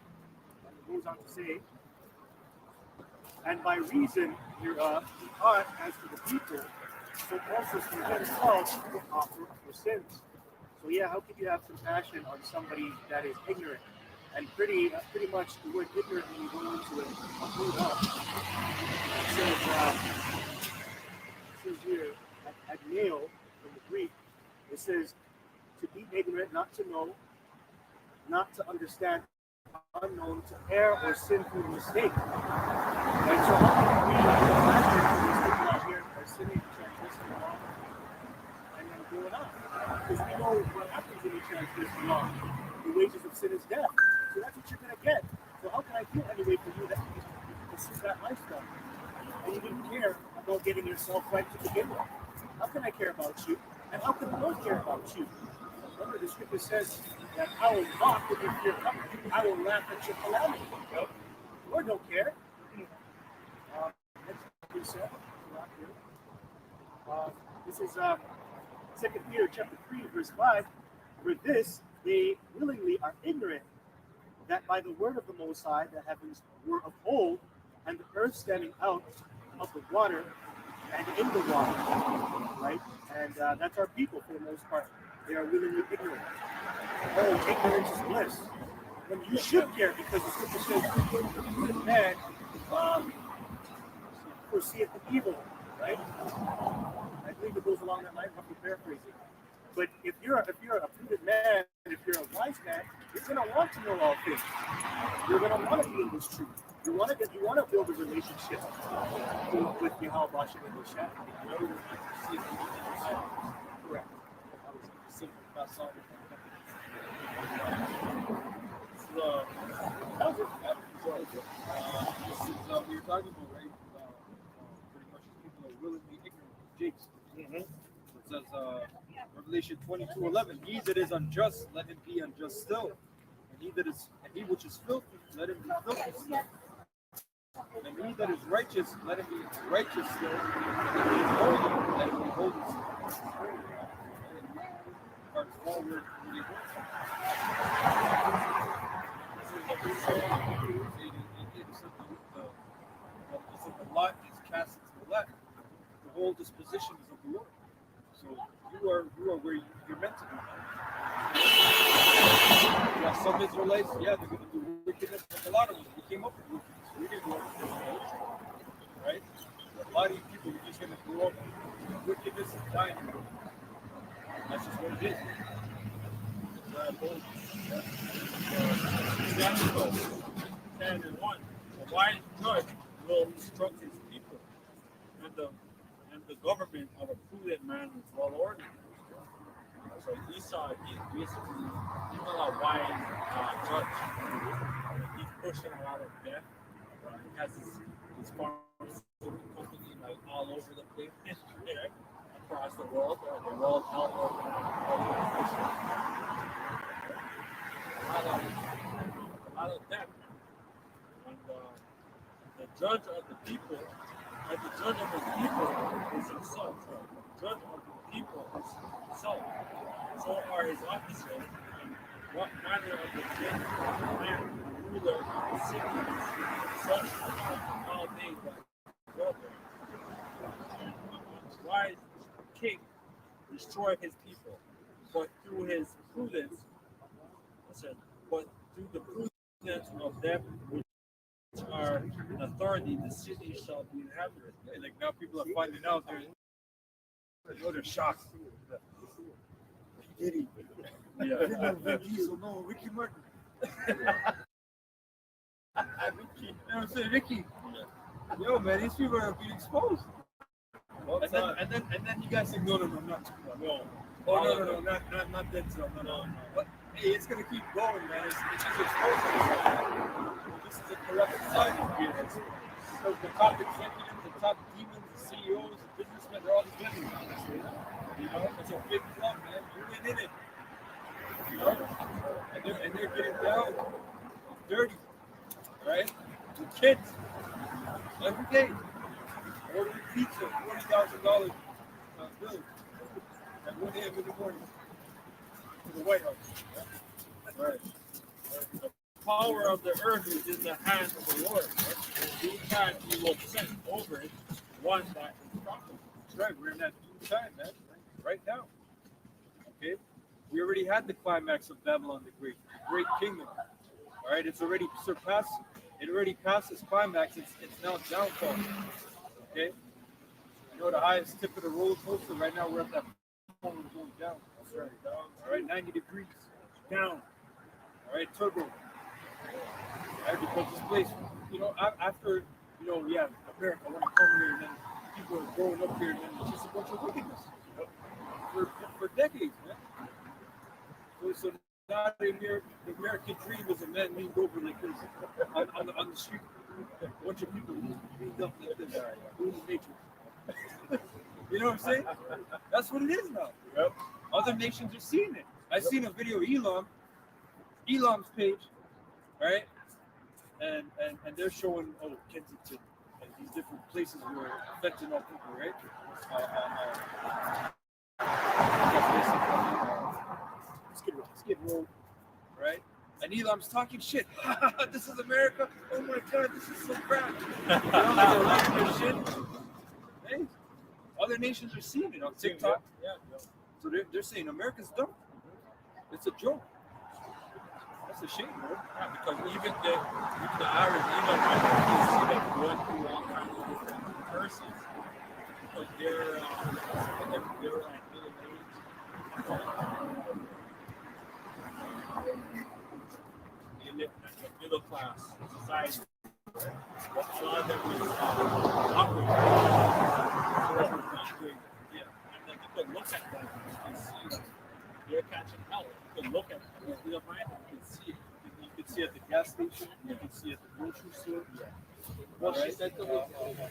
it goes on to say, and by reason hereof he ought, as to the people, so also to himself to offer for sins. So yeah, how could you have compassion on somebody that is ignorant? And pretty much the word ignorant, when you go into it, I'll pull it up. It says here, agneo from the Greek, it says, to be ignorant, not to know, not to understand, unknown, to err or sin through mistake. And so how can we these people out here are sinning, transgressing the law, and then going on? Because we know what happens when you transgress the law. The wages of sin is death. So that's what you're going to get. So how can I feel any way for you that you pursue that lifestyle? And you didn't care about getting yourself right to begin with. How can I care about you? And how can the Lord care about you? Remember, the scripture says that I will mock with your fear coming. I will laugh at your calamity. The Lord don't care. Next precept. This is 2 Peter chapter 3, verse 5. For this they willingly are ignorant, that by the word of the Most High the heavens were of old, and the earth standing out of the water and in the water. Right? And that's our people for the most part. They are willingly ignorant. Oh, ignorance is bliss. When you should care, because the scripture says, good man foreseeth the evil, right? I believe it goes along that line, roughly paraphrasing. But if you're a prudent man, if you're a wise man, you're gonna want to know all things. You're gonna want to be in this truth. You want to build a relationship with Yahweh Bashem and Moshe. Correct. We were talking about, right? Pretty much people are willingly ignorant of Jakes. It says Revelation 22:11, he that is unjust, let him be unjust still. And he which is filthy, let him be filthy still. And he that is righteous, let him be righteous still. And he is holy, let him be holy still. Parts all were really the lot is cast into the left. The whole disposition is of the Lord. So you are where you're meant to be. Yeah, some Israelites, they're going to do wickedness. A lot of them, we came up with wickedness. We didn't do it, right? lot of you people are just gonna grow up. Wickedness is dying. That's just what it is. Example 10 and 1. A wise judge will instruct his people, and the government of a prudent man is well ordered. So Esau, he's basically he's not a wise judge. He's pushing a lot of debt. He has his pharmaceutical company like all over the place, right? Across the world, the World Health Organization. A lot of debt. And the judge of the people, and the judge of his people is himself. So the judge of the people is himself. So are his officers, and what manner of the king, man, ruler, and city is such all things that go there. And a wise king destroy his people, but through his prudence, but through the prudence of them which are in authority, the city shall be inhabited. And like now people are finding out they're shocked. Diddy. Yeah. Vin Diesel, no, Ricky Martin. Ricky. You know what I'm saying? Ricky. Yo, man, these people are being exposed. And then you guys say, no, not no. Oh, no, not Denzel, no. But hey, it's gonna keep going, man. It's just exposing. This is a corrupt society. So the top executives, the top demons, the CEOs, the businessmen, they're all together. You know, it's a big club, man. You're in it. You know, and they're getting down dirty, right? The kids every day ordering pizza, $40,000 bill, at 1 a.m. in the morning to the White House. Right. The power of the earth is in the hand of the Lord. Right? In due time, he will set over it one that is profitable. That's right. We're in that due time, man. Right now. Okay? We already had the climax of Babylon the Great Kingdom. All right? It's already surpassed. It already passed its climax. It's now downfall. Okay? You know the highest tip of the roller coaster? Right now we're at that point we're going down. That's right. Down. All right, 90 degrees. Down. All right, turbo. All right, because this place, you know, after, you know, yeah, America, I want to come here, and then people are growing up here, and then it's just a bunch of wickedness. For decades, man. So now the American dream is a man leaned over like this on the street. A bunch of people leaned up like this, doing the matrix. You know what I'm saying? That's what it is now. Yep. Other nations are seeing it. I seen a video of Elam's page, right? And they're showing Kensington and these different places where fentanyl people, right? Skid Row, right? And Elam's talking shit. This is America. Oh my God, this is so crap. You know, they're laughing their shit. Hey, other nations are seeing it on TikTok. Yeah. So they're saying America's dumb. It's a joke. That's a shame, bro. Yeah, because even the average Enoch member can see them going through all kinds of different curses. Because they're like middle age. The middle class society. But a lot of them is hungry. Yeah. And then you can look at them and see that they're catching hell. You can look at them. You don't mind it. You can see it. You can see at the gas station. You can see at the grocery store. Well, she said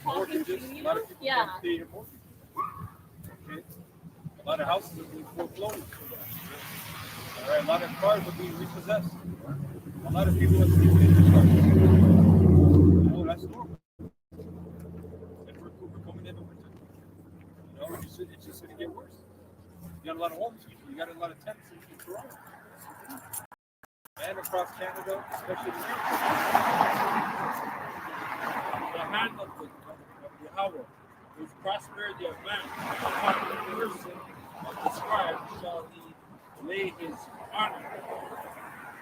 mortgages. A lot of people can't pay their mortgage. Okay. A lot of houses are being foreclosed. All right. A lot of cars are being repossessed. A lot of people are sleeping in the truck. Oh, that's normal. And we're coming into winter. You know, it's just going to get worse. You got a lot of homeless people. You got a lot of tents in Toronto. And across Canada, especially in Europe. The hand of Yahweh, whose prosperity of man, upon the person of the scribe shall he lay his honor.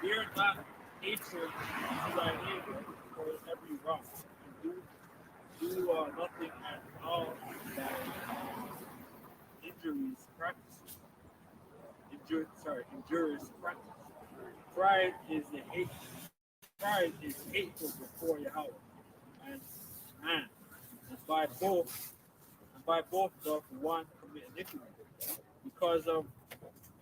Fear not hatred to thy neighbor for every wrong. And do saw nothing at all that injuries practices. Injurious practice. Pride is the hate. Pride is hateful before Yahweh. And man, and by both doth one commit iniquity. Because of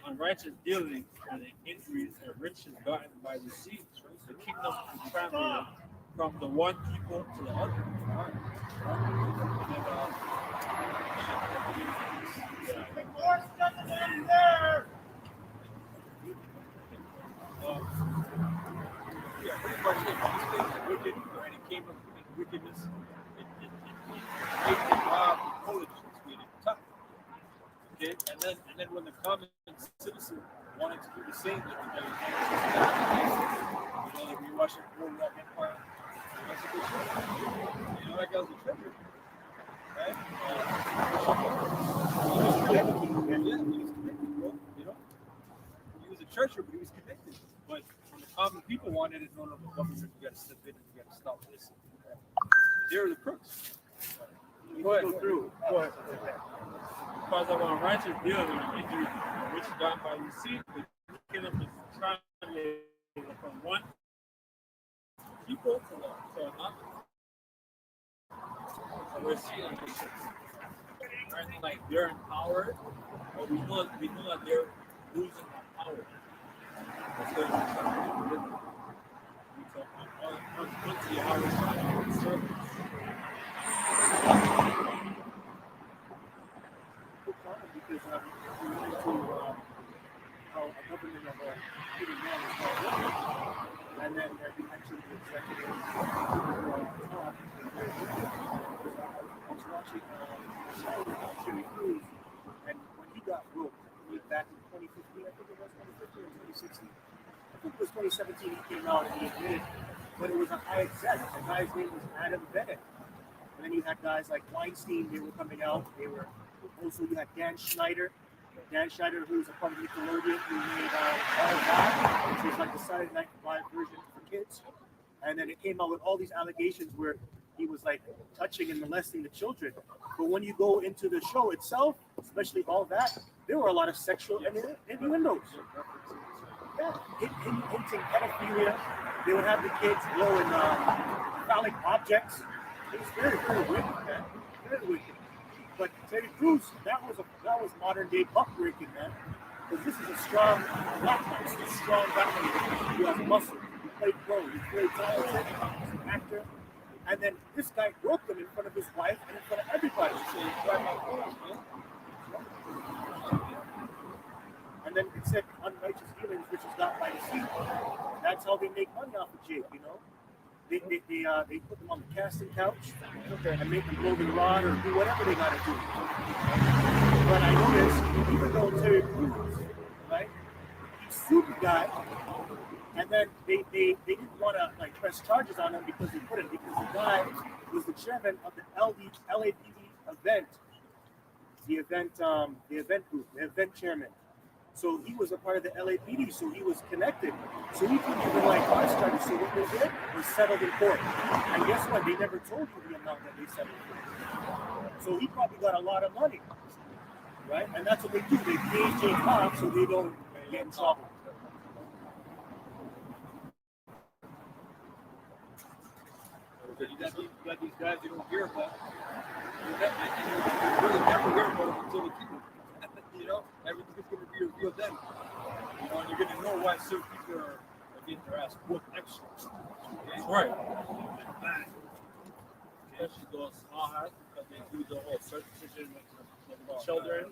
unrighteous dealing and the injuries and riches gotten by deceit, the kingdom is trampled from the one people to the other. Yeah, pretty much these things are wicked, right? It came from wickedness. It made it wild and foolishness, made it tough. Okay, and then when the common citizen wanted to do the same thing, like we watched Boardwalk Empire. That's a good show. That guy was a treasure, right? He was connected, bro. He was a treasure, but he was connected. But when the common people wanted it, no, the government, you got to step in and you got to stop this. They're the crooks. Go ahead. Because of unrighteous dealing and injury, which is done by deceit, the kingdom is translated from one people to another. So we're seeing this. Right? Like they're empowered, but we know that they're losing their power. That's what we're trying to do. Once the hours are servants. Because we went into how a government of a human man is called government, and then you mentioned the executive top. I was watching a show about Terry Crews, and when he got broke, back in 2015, I think it was 2015 or 2016. I think it was 2017. He came out and he admitted when it was a high exec. The guy's name was Adam Bennett, and then you had guys like Weinstein. They were coming out. They were. Also, you had Dan Schneider, who was a part of Nickelodeon, who made All That, which was like the Saturday Night Live version for kids. And then it came out with all these allegations where he was like touching and molesting the children. But when you go into the show itself, especially All That, there were a lot of sexual innuendos. Yeah, hinting pedophilia. They would have the kids blowing phallic objects. It was very, very wicked, man. Very wicked. But Terry Crews, that was modern day buck breaking, man. Because this is a strong black man, this is a strong black man who has muscle. He played pro, he played talented, he's an actor. And then this guy broke him in front of his wife and in front of everybody. And then it said unrighteous dealings, which is not by deceit. That's how they make money off of Jake, They put them on the casting couch and make them blow the rod or do whatever they gotta do. But I noticed, even though Terry Crews, right, he sued the guy, and then they didn't want to like press charges on him because the guy was the chairman of the LAPD event, the event group, the event chairman. So he was a part of the LAPD, so he was connected. So he couldn't even like press charges. So what they did was settled in court. And guess what? They never told you the amount that they settled for. So he probably got a lot of money, right? And that's what they do. They pay Jake off so they don't get in trouble. You got these guys you don't hear about. You really never hear about them until the people. Everything's going to be revealed then. And you're going to know why certain people are getting their ass whooped extra. Okay? Right. Especially those small hats because they do the whole circumcision with the children,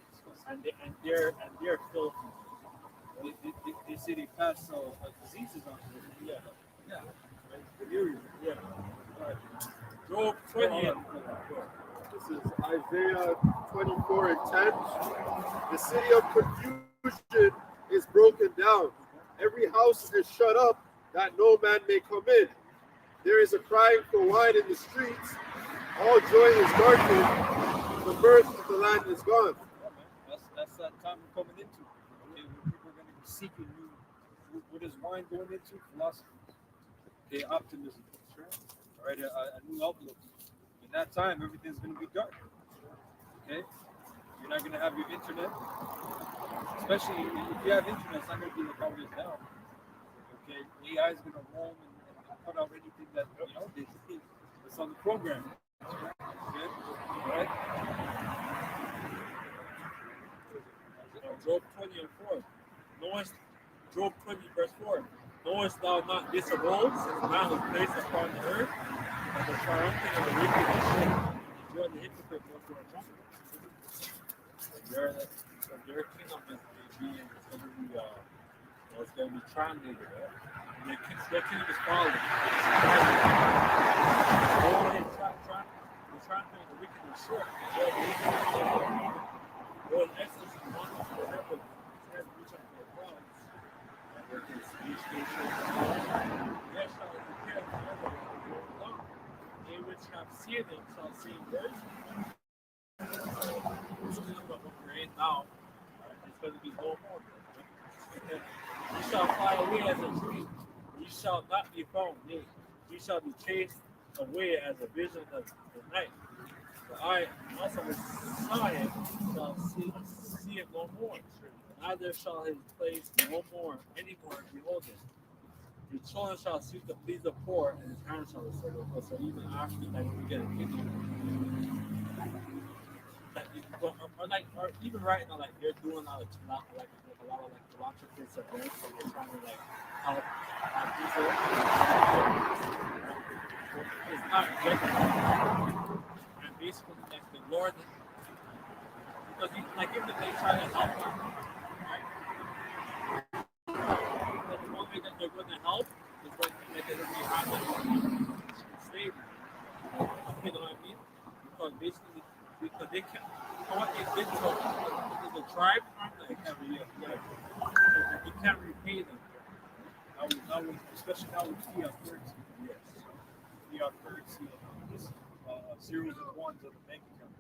and they're filthy. They say they pass diseases on to them. Yeah. Yeah. Right. Job 20. This is Isaiah 24 and 10. The city of confusion is broken down. Every house is shut up that no man may come in. There is a crying for wine in the streets. All joy is darkened. The mirth of the land is gone. That's that time we're coming into. Okay, where people are going to be seeking new. What is wine going into? Philosophy. Okay, optimism. All right, a new outlook. And that time, everything's going to be dark. Okay? You're not going to have your internet. Especially if you have internet, it's not going to be like how it is now. Okay? AI is going to roam and cut out anything that, that's on the program. Okay? Right? Job 20 and 4. Knowest, Job 20 verse 4. Knowest thou not this of old, since man was placed upon the earth, and the triumphing of the wicked is shame, and joy of the hypocrite was for a trumpet. So their kingdom is being, it's going to be translated, right? Their kingdom is falling. The triumphing of the wicked is short, and joy of the hypocrite is for a trumpet. Lord, excellence is one of the heaven, has reached up to the clouds, and with his speech station, there shall he prepare forever and go along. They which have seen him shall see words. This is what we're in now. It's going to be no more. You shall fly away as a dream. You shall not be found. Nay, you shall be chased away as a vision of the night. But I also saw him shall see him no more. Neither shall his place no more any more behold him. His children shall seek to please the poor, and his hands shall serve the poor. So even after that, we get a kingdom. Or even right now, like they're doing a lot of philanthropist events, and they're trying to help people. It's not just and basically the Lord, because even if they try to help them, right? But the one way that they're going to help is when they're going to be stable. You know what I mean? Because basically, because they can't. What they did to the tribe, every year, you can't repay them. That was especially now with fiat currency. Yes, fiat currency, zeros and ones on the bank account.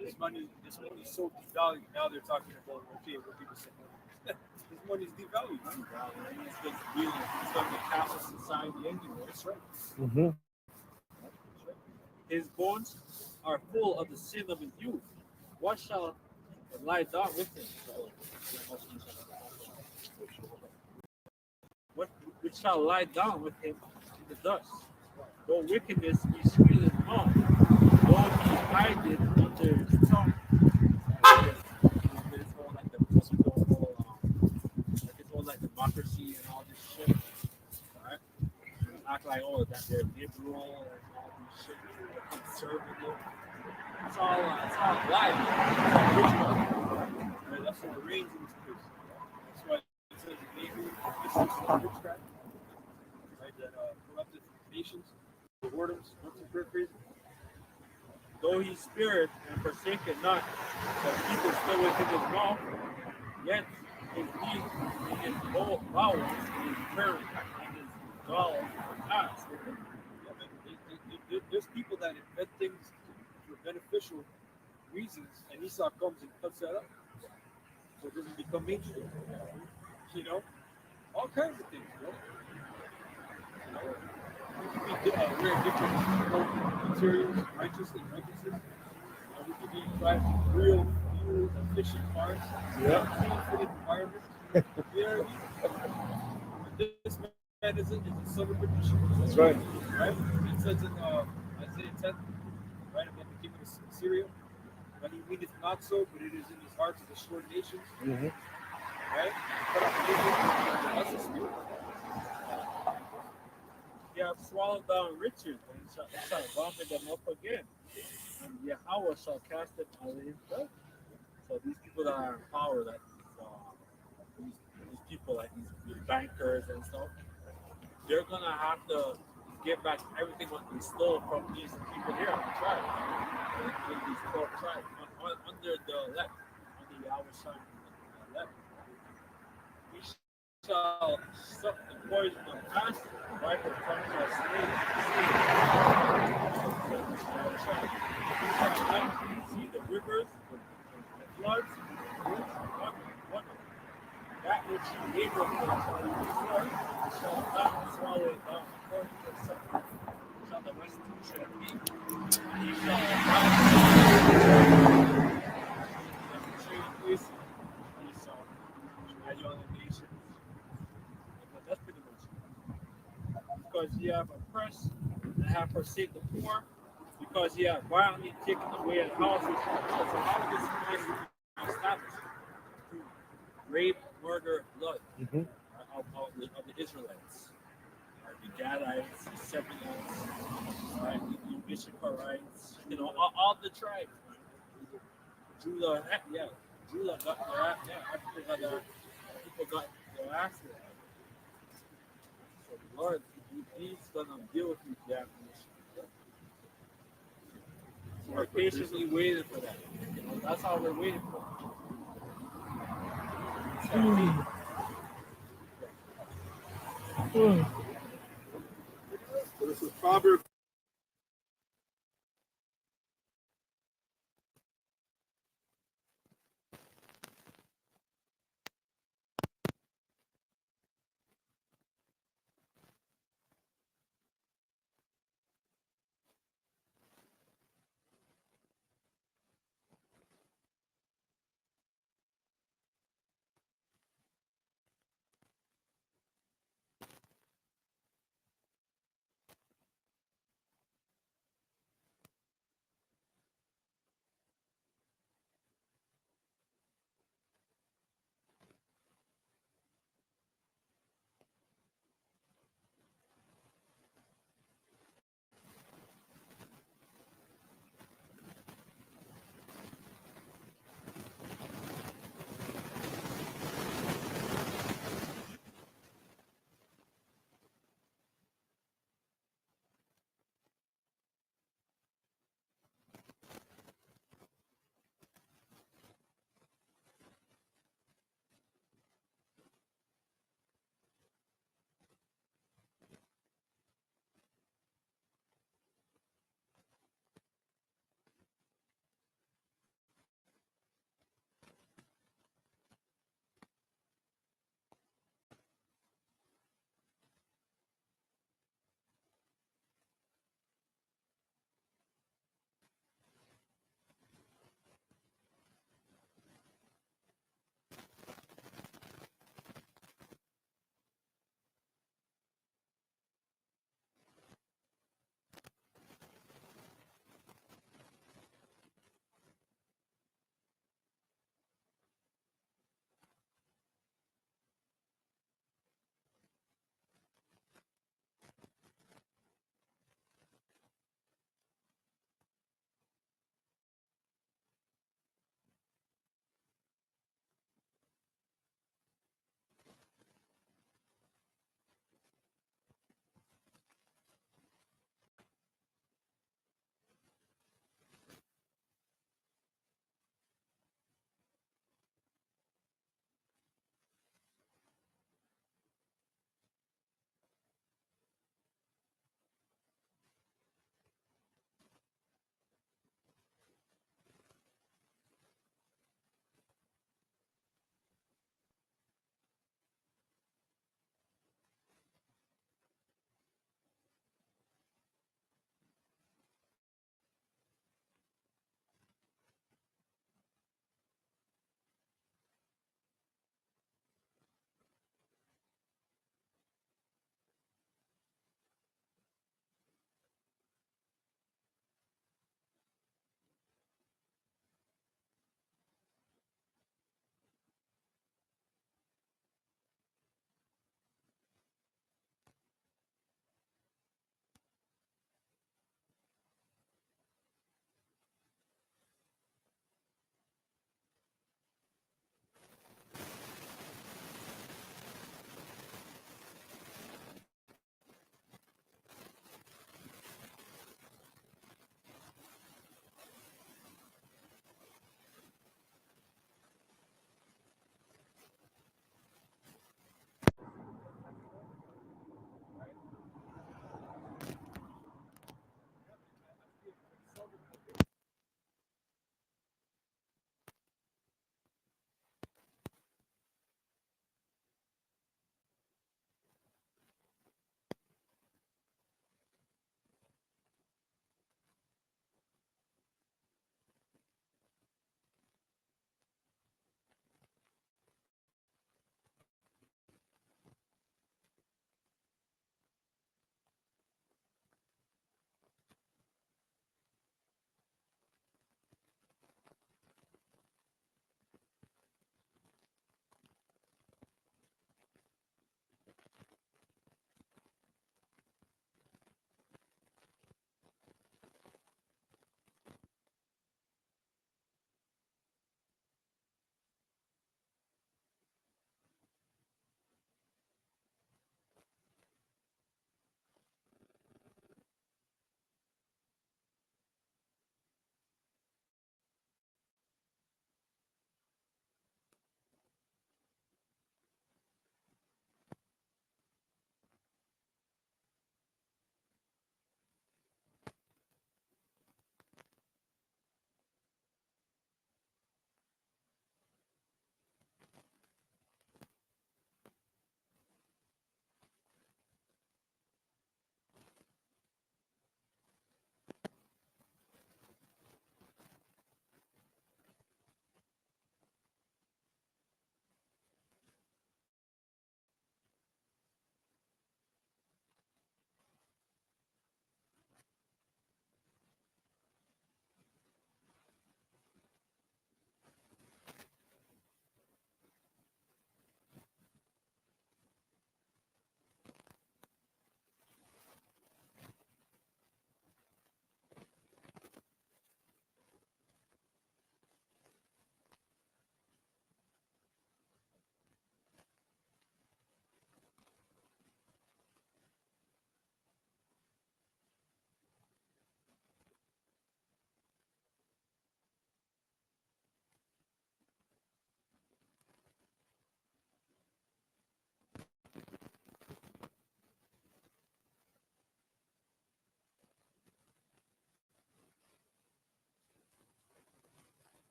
This money is so devalued. Now they're talking about okay, we'll give you some money. This money is devalued. It's going to be cashless society anyway. That's right. Mm-hmm. His bones are full of the sin of his youth. What shall lie down with him? Which shall lie down with him in the dust? Though wickedness be sweet in his mouth, though he hide it under his tongue. It's all like democracy and all this shit. Right? Act like that they're liberal and all this shit. They're conservative. It's all lies. Right? That's what reigns in this place. That's why it says maybe this is witchcraft. Right? That corrupted nations, the whoredoms, not to paraphrase. Though he spared and forsaken not, the people still within his mouth, yet his meat and his bowels and his curd and his gall passed. There's people that invent things for beneficial reasons, and Esau comes and cuts that up. So it doesn't become mainstream. All kinds of things, We could be wear different materials, righteousness. We could be driving real fuel efficient cars. Clean for the environment. You know what I mean? But this man is a son of perdition. That's right. Right? It says in Isaiah 10, right about the king of Syria, that he meaneth not so, but it is in his heart to destroy nations. Mm-hmm. Right? Cut off nations. That's the spirit. He hath swallowed down riches, and shall vomit them up again. And Yahweh shall cast them out of his belly. So these people that are in power, that these people like these bankers and stuff, they're gonna have to get back everything what they stole from these people here on the tribe, these 12 tribes under the left, under Yahweh shall left. We shall suck the poison of acid, right? The tongue shall slay. We shall not see the rivers, the floods, what that which you labor for shall be destroyed, shall not swallow it down according to the suffering. Shall the rest should be. And he shall trading places. He shall tread you on the nations. But that's pretty much it. Because you have oppressed and have forsaken the poor, because you have violently taken away the houses. So how is this place established? Through rape, murder, blood of the Israelites. The Gadites, the Sebulonites, right? The Issacharites, all the tribes. Judah, yeah, Judah got their ass, people got their ass there. So the Lord, He's gonna deal with these damn nations. So we're patiently waiting for that. That's all we're waiting for. So this is Proverbs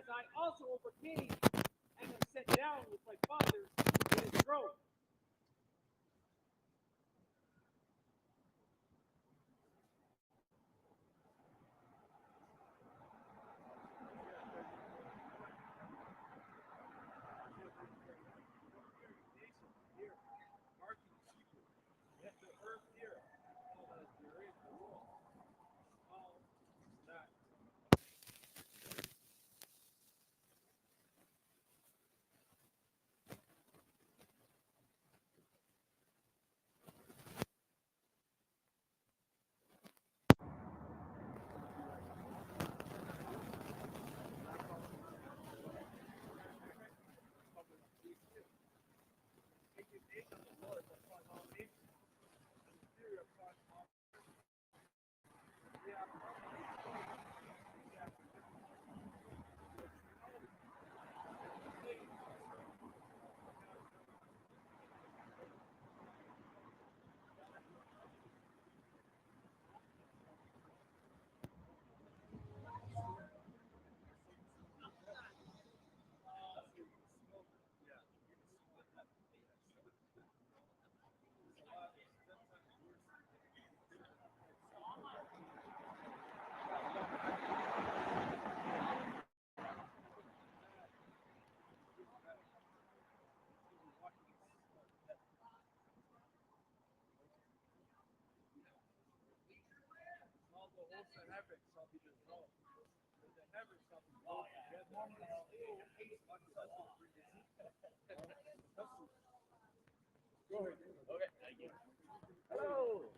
I also overcame and am set down with my Father in his throne. Here, marking people. Let the earth hear all that there is in the world. All that. All the hosts of heaven shall be dissolved. And the heavens shall be rolled together. Go ahead. Okay, thank you. Hello.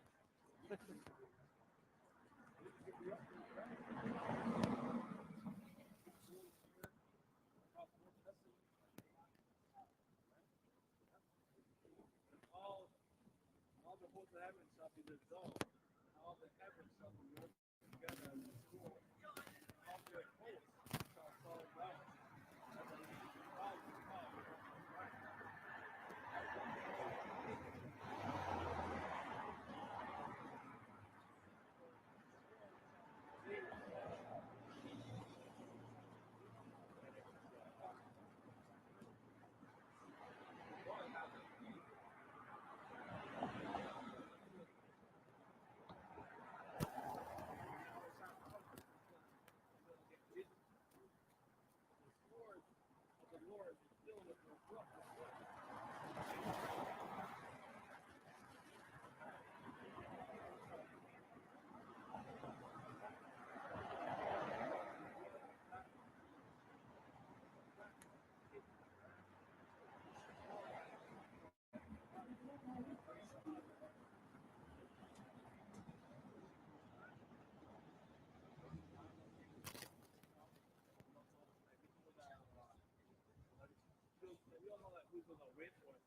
All the hosts of heaven shall be dissolved. And all the heavens shall be rolled together as a scroll. And all the hosts shall fall down. And the clouds will come. The Lord is filled with your blood. We all know that who's going to win for it.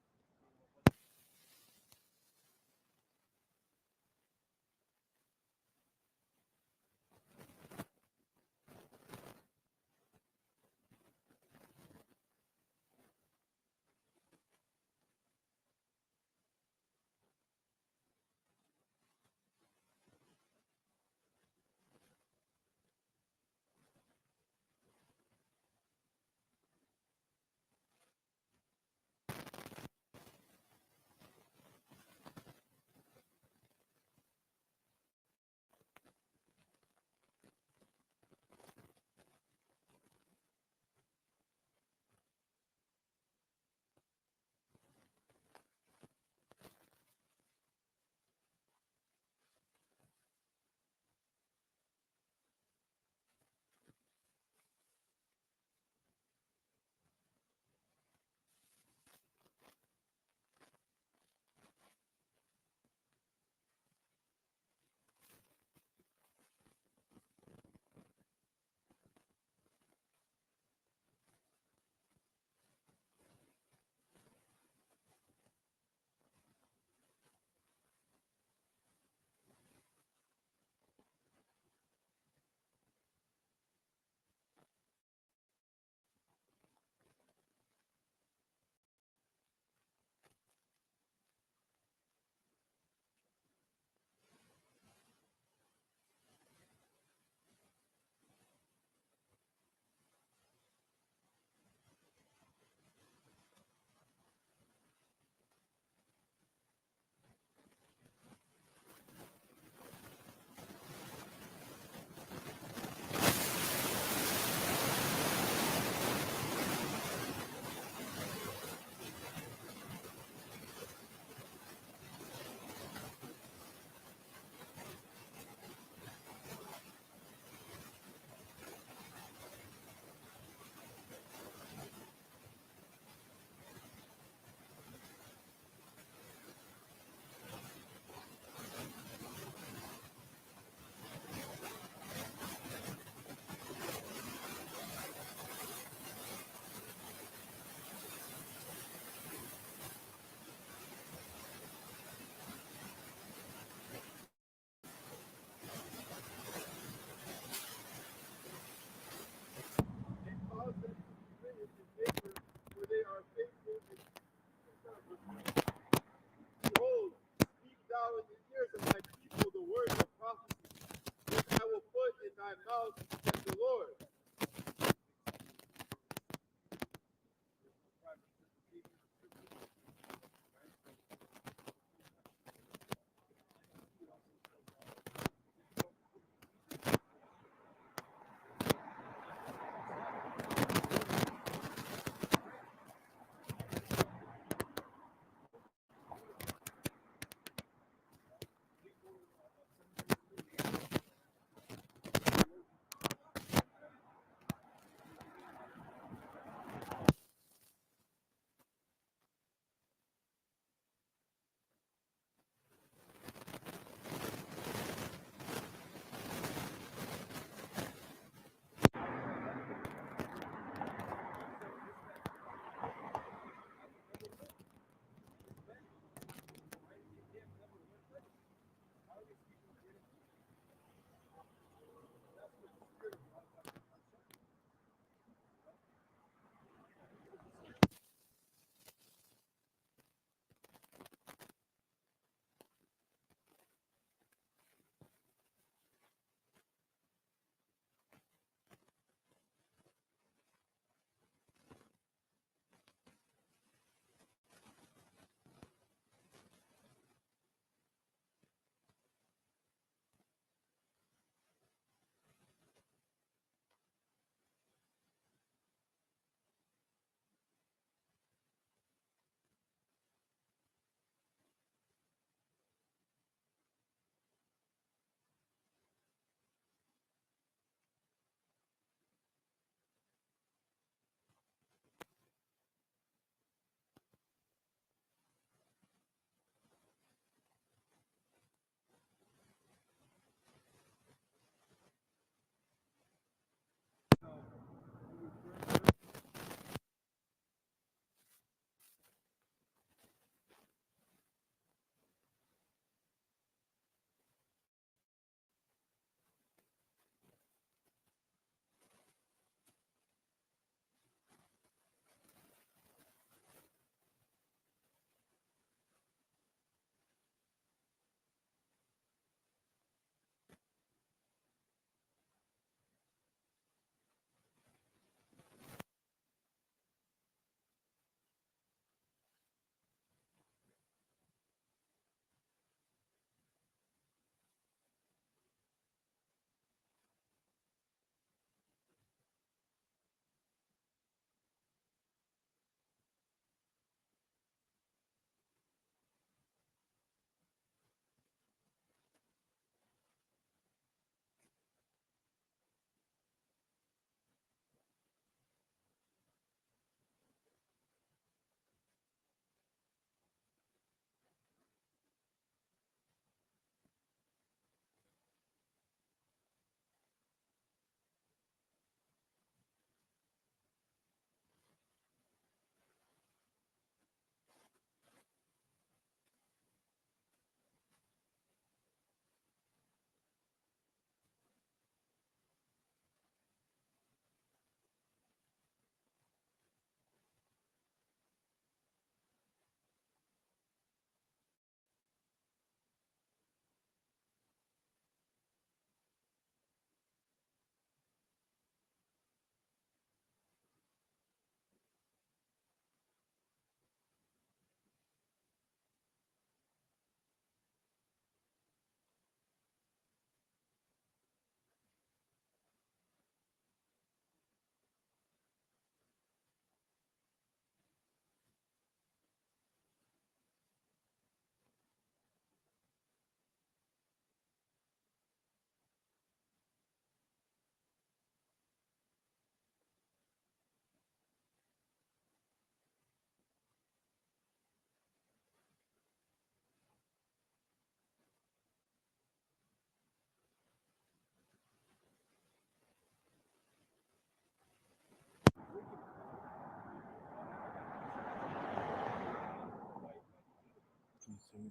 That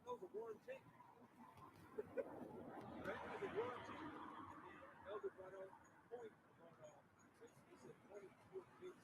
was a war and take. Right? That was a war and take. And the elder brought out a point about he said money fuel kids.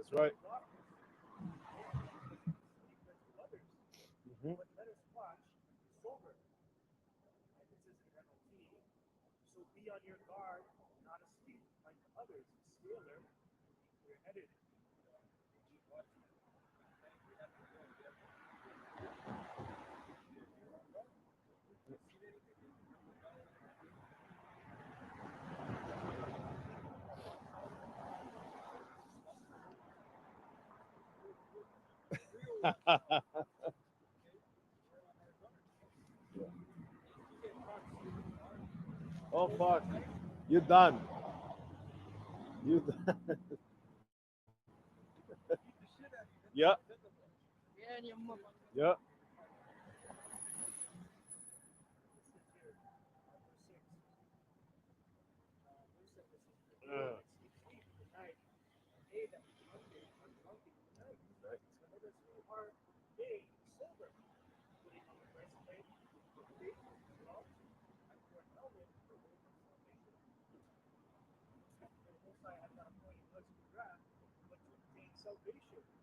That's right. Others. But let us watch sober. And this is an NLT. So be on your guard, not asleep like the others. Scalar, we're headed. Keep watching. Oh fuck. You're done. You done. Yeah. Yeah.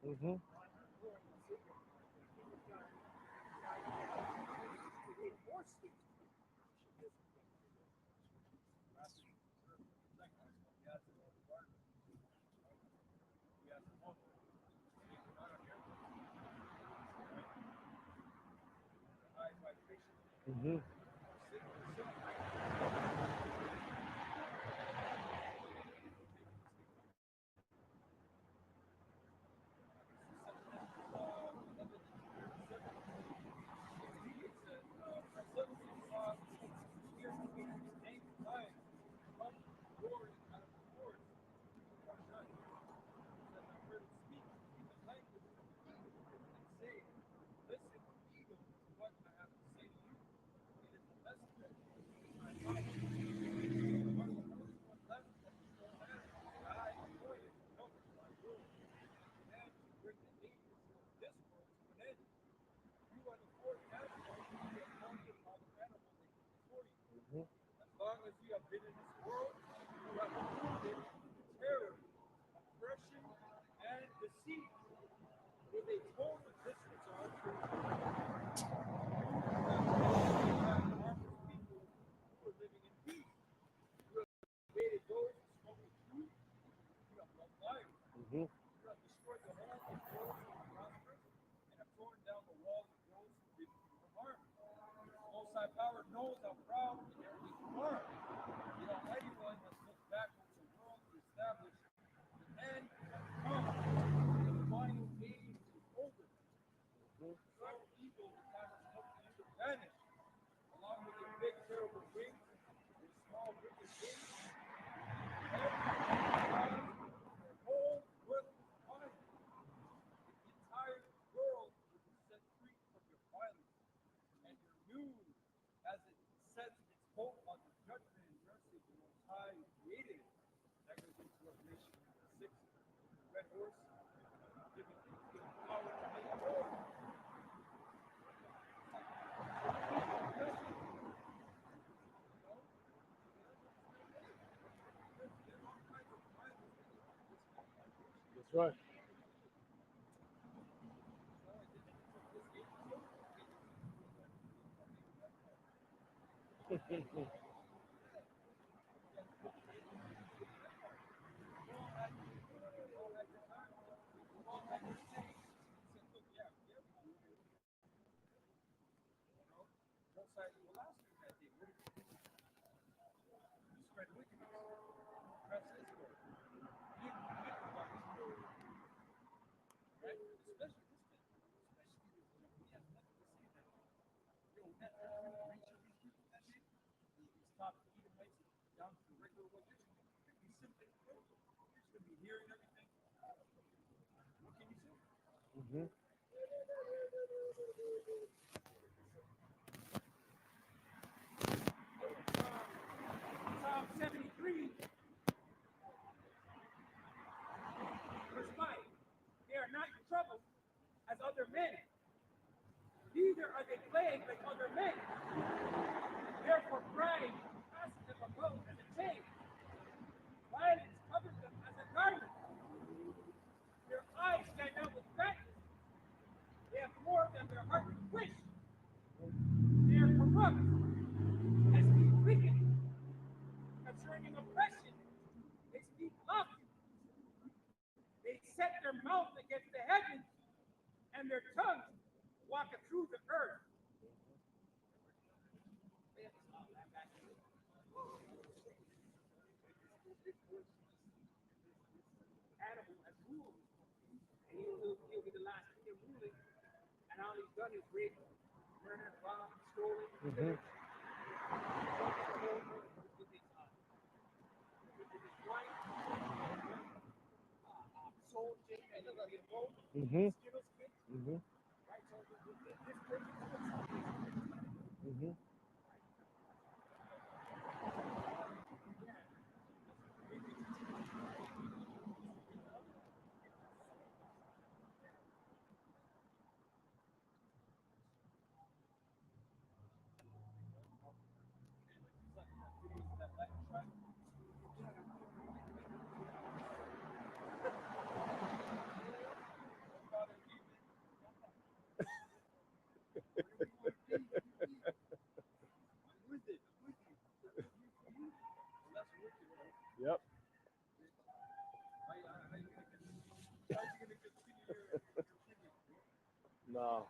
Mm-hmm. Mm-hmm. As long as you have been in this world, you have proven terror, oppression, and deceit with a total disregard for harmless people who are living in peace. You have created those who smoke the truth. You have loved life. Mm-hmm. You have destroyed the home of those who are prosperous and have torn down the walls of those who did you harm. Most High Power knows how proud and arrogant you are. The Almighty One has looked back over the world to establish the end has come. The final age is over. So evil, the time has come for you to vanish, along with your big, terrible wings, your small, wicked wings, your whole worthless mind. The entire world will be set free from your violence, and your news, as it sets its hope on the judgment and mercy of the Most High who created it. That goes into Revelation 6. The red horse, given power to make war. That's right. Spread wickedness. Press discord. He about his word. Right? Especially this man. Especially this man. He has nothing to say that. Yo, that reach of these people, that man. He's top Edomites down to the regular one. He's simply you're just gonna be hearing everything. What can you say? Mm-hmm. Psalm 73, verse 5. They are not in trouble as other men, neither are they plagued like other men. Therefore, pride passes them above as a chain. Violence covers them as a garment. Their mouth against the heavens, and their tongues walking through the earth. Animal has ruled, and he'll be the last king ruling, and all he's done is rape, murder, rob, stolen, pillage. With his wife, soul, and Mhm. Skittles kids, Mhm. right? So this person, Mhm. Yep. No.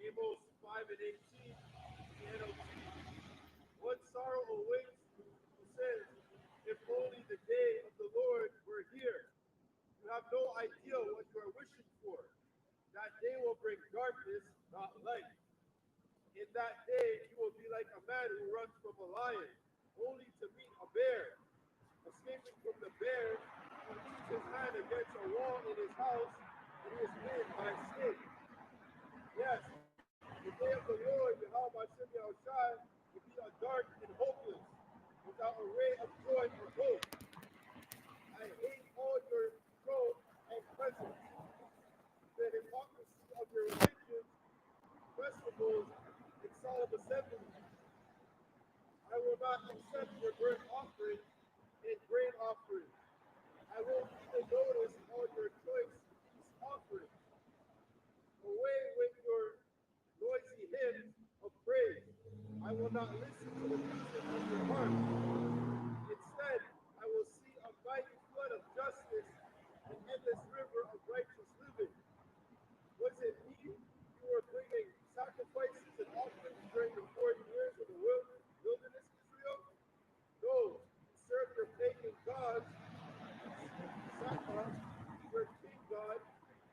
Amos 5 and 18, NLT. What sorrow awaits, who says, if only the day of the Lord were here. You have no idea what you are wishing for. That day will bring darkness, not light. In that day, you will be like a man who runs from a lion, only to meet a bear. Escaping from the bear, he leaves his hand against a wall in his house, and he is bitten by a snake. Yes, the day of the Lord, Yahweh Hashem Yahushai, will be a dark and hopeless, without a ray of joy or hope. I hate all your show of presence, the hypocrisy of your religions, festivals, and solemn assemblies. I will not accept your burnt offerings and grain offerings. I won't even notice all your choice peace offerings. Away with your noisy hymns of praise. I will not listen to the music of your heart. Instead, I will see a mighty flood of justice, an endless river of righteous living. Was it me you were bringing sacrifices and offerings during the 40 years of the wilderness, Israel? No, you serve your pagan gods, Satan, your king god,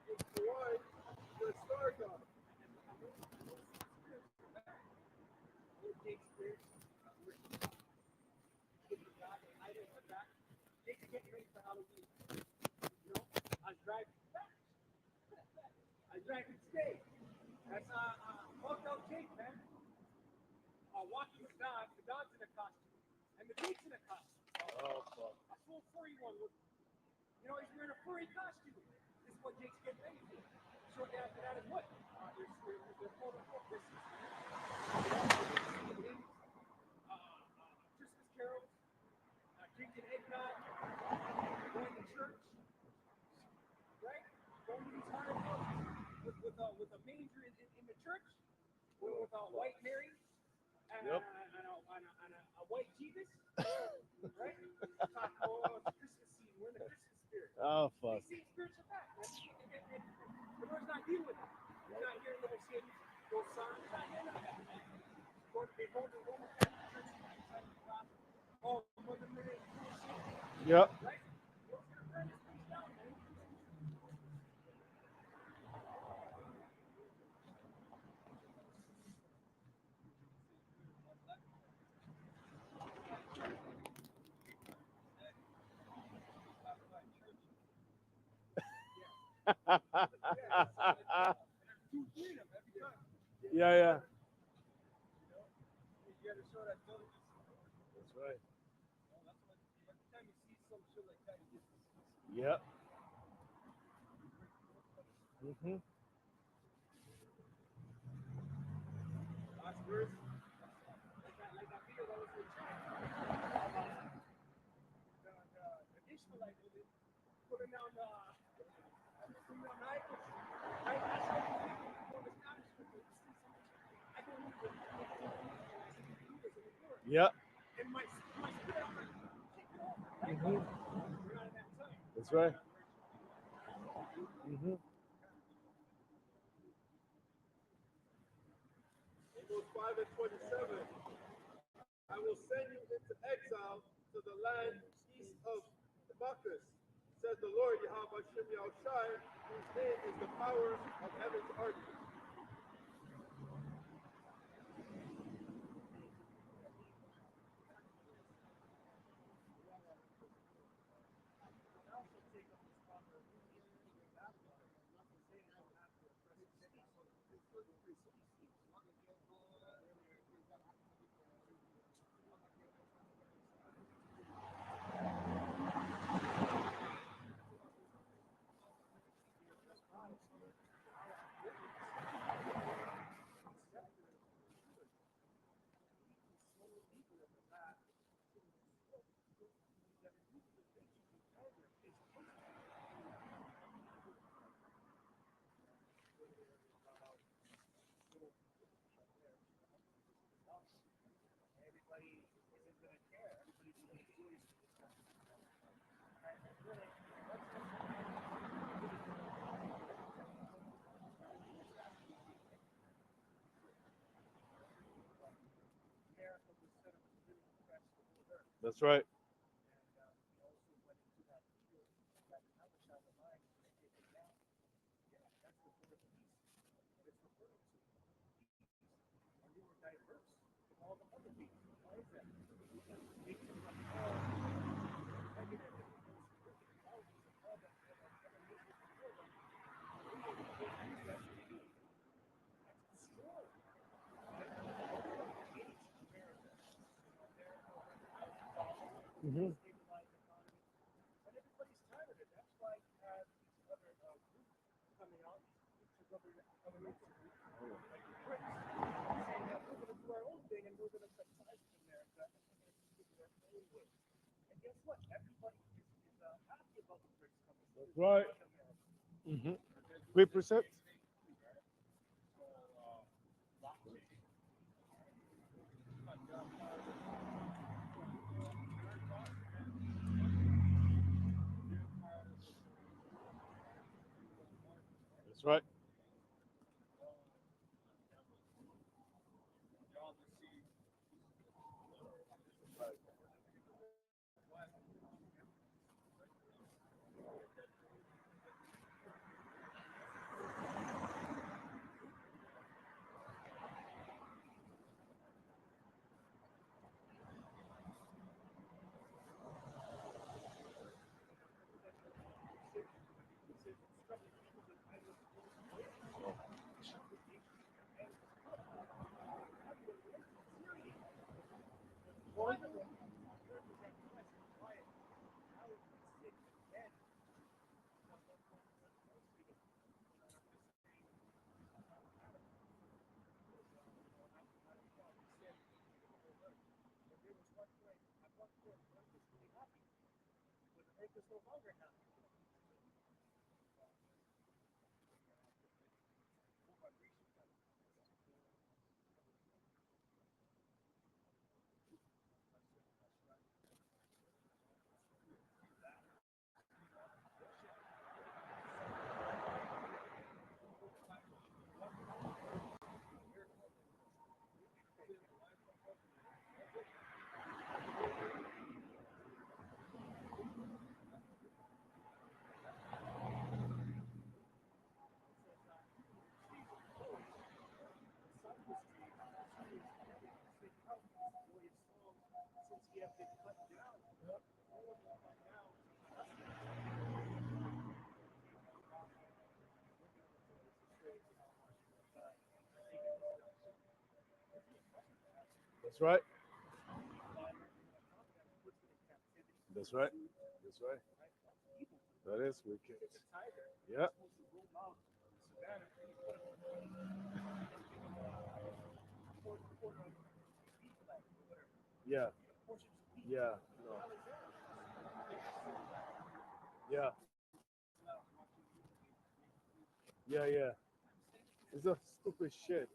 and Kawan, your star god. I drank it today. That's Hotel Jake, man. Walking with God, the God's in a costume, and the Jake's in a costume. Oh fuck. A full furry one with, he's wearing a furry costume. This is what Jake's getting ready for. Shortly after that is what? There's quote unquote Christmas. Christmas carols, drinking eggnog, going to church, right? Going to these haunted houses with a manger in the church, with a white Mary and, Yep. and a white Jesus, right? Oh, it's Christmas season. We're in the Christmas spirit. Oh fuck. They see spiritual back, man. The Lord's not dealing with it. You're not hearing little shit, those songs. You're not hearing that, man. They go to the Roman Catholic Church and tell the gospel. Oh, Mother Mary, bullshit. Yep. Right? What's going to burn this place down, man? Yeah, yeah. Yep. Mm-hmm. Last verse. Like that video that was in chat. The Ishmaelites putting down the idols. Right? That's what I don't even Yep. in my spirit, I'm like, Mm-hmm. we're not in that time. That's right. Mm-hmm. Amos 5 and 27. I will send you into exile to the land east of Damascus, says the Lord Yahweh Shem Yahushai, whose name is the power of heaven's army. That's right. Mm-hmm. But everybody's tired of it. That's why you have these other groups coming out, these other groups like the BRICS, saying that we're going to do our own thing and we're going to set sides with America and we're going to do it our own way. And guess what? Everybody is happy about the BRICS coming. That's right. Mm-hmm. Represent. That's right. It's no longer happy. That's right. That's right. That's right. That is wicked. Yeah. Yeah. Yeah. No. Yeah. Yeah. Yeah. It's a stupid shit.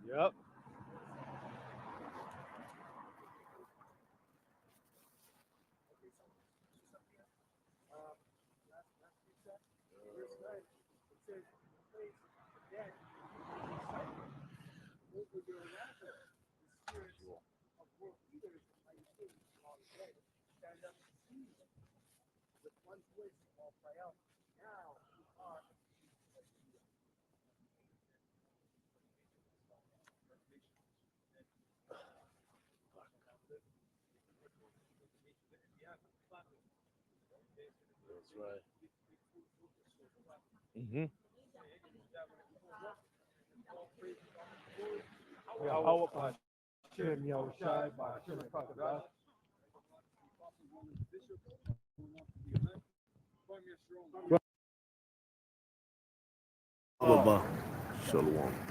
Yep. That's right. Mm-hmm. How Shem Yahushai, Ba'ashem Hakadash. Baba, Shalom.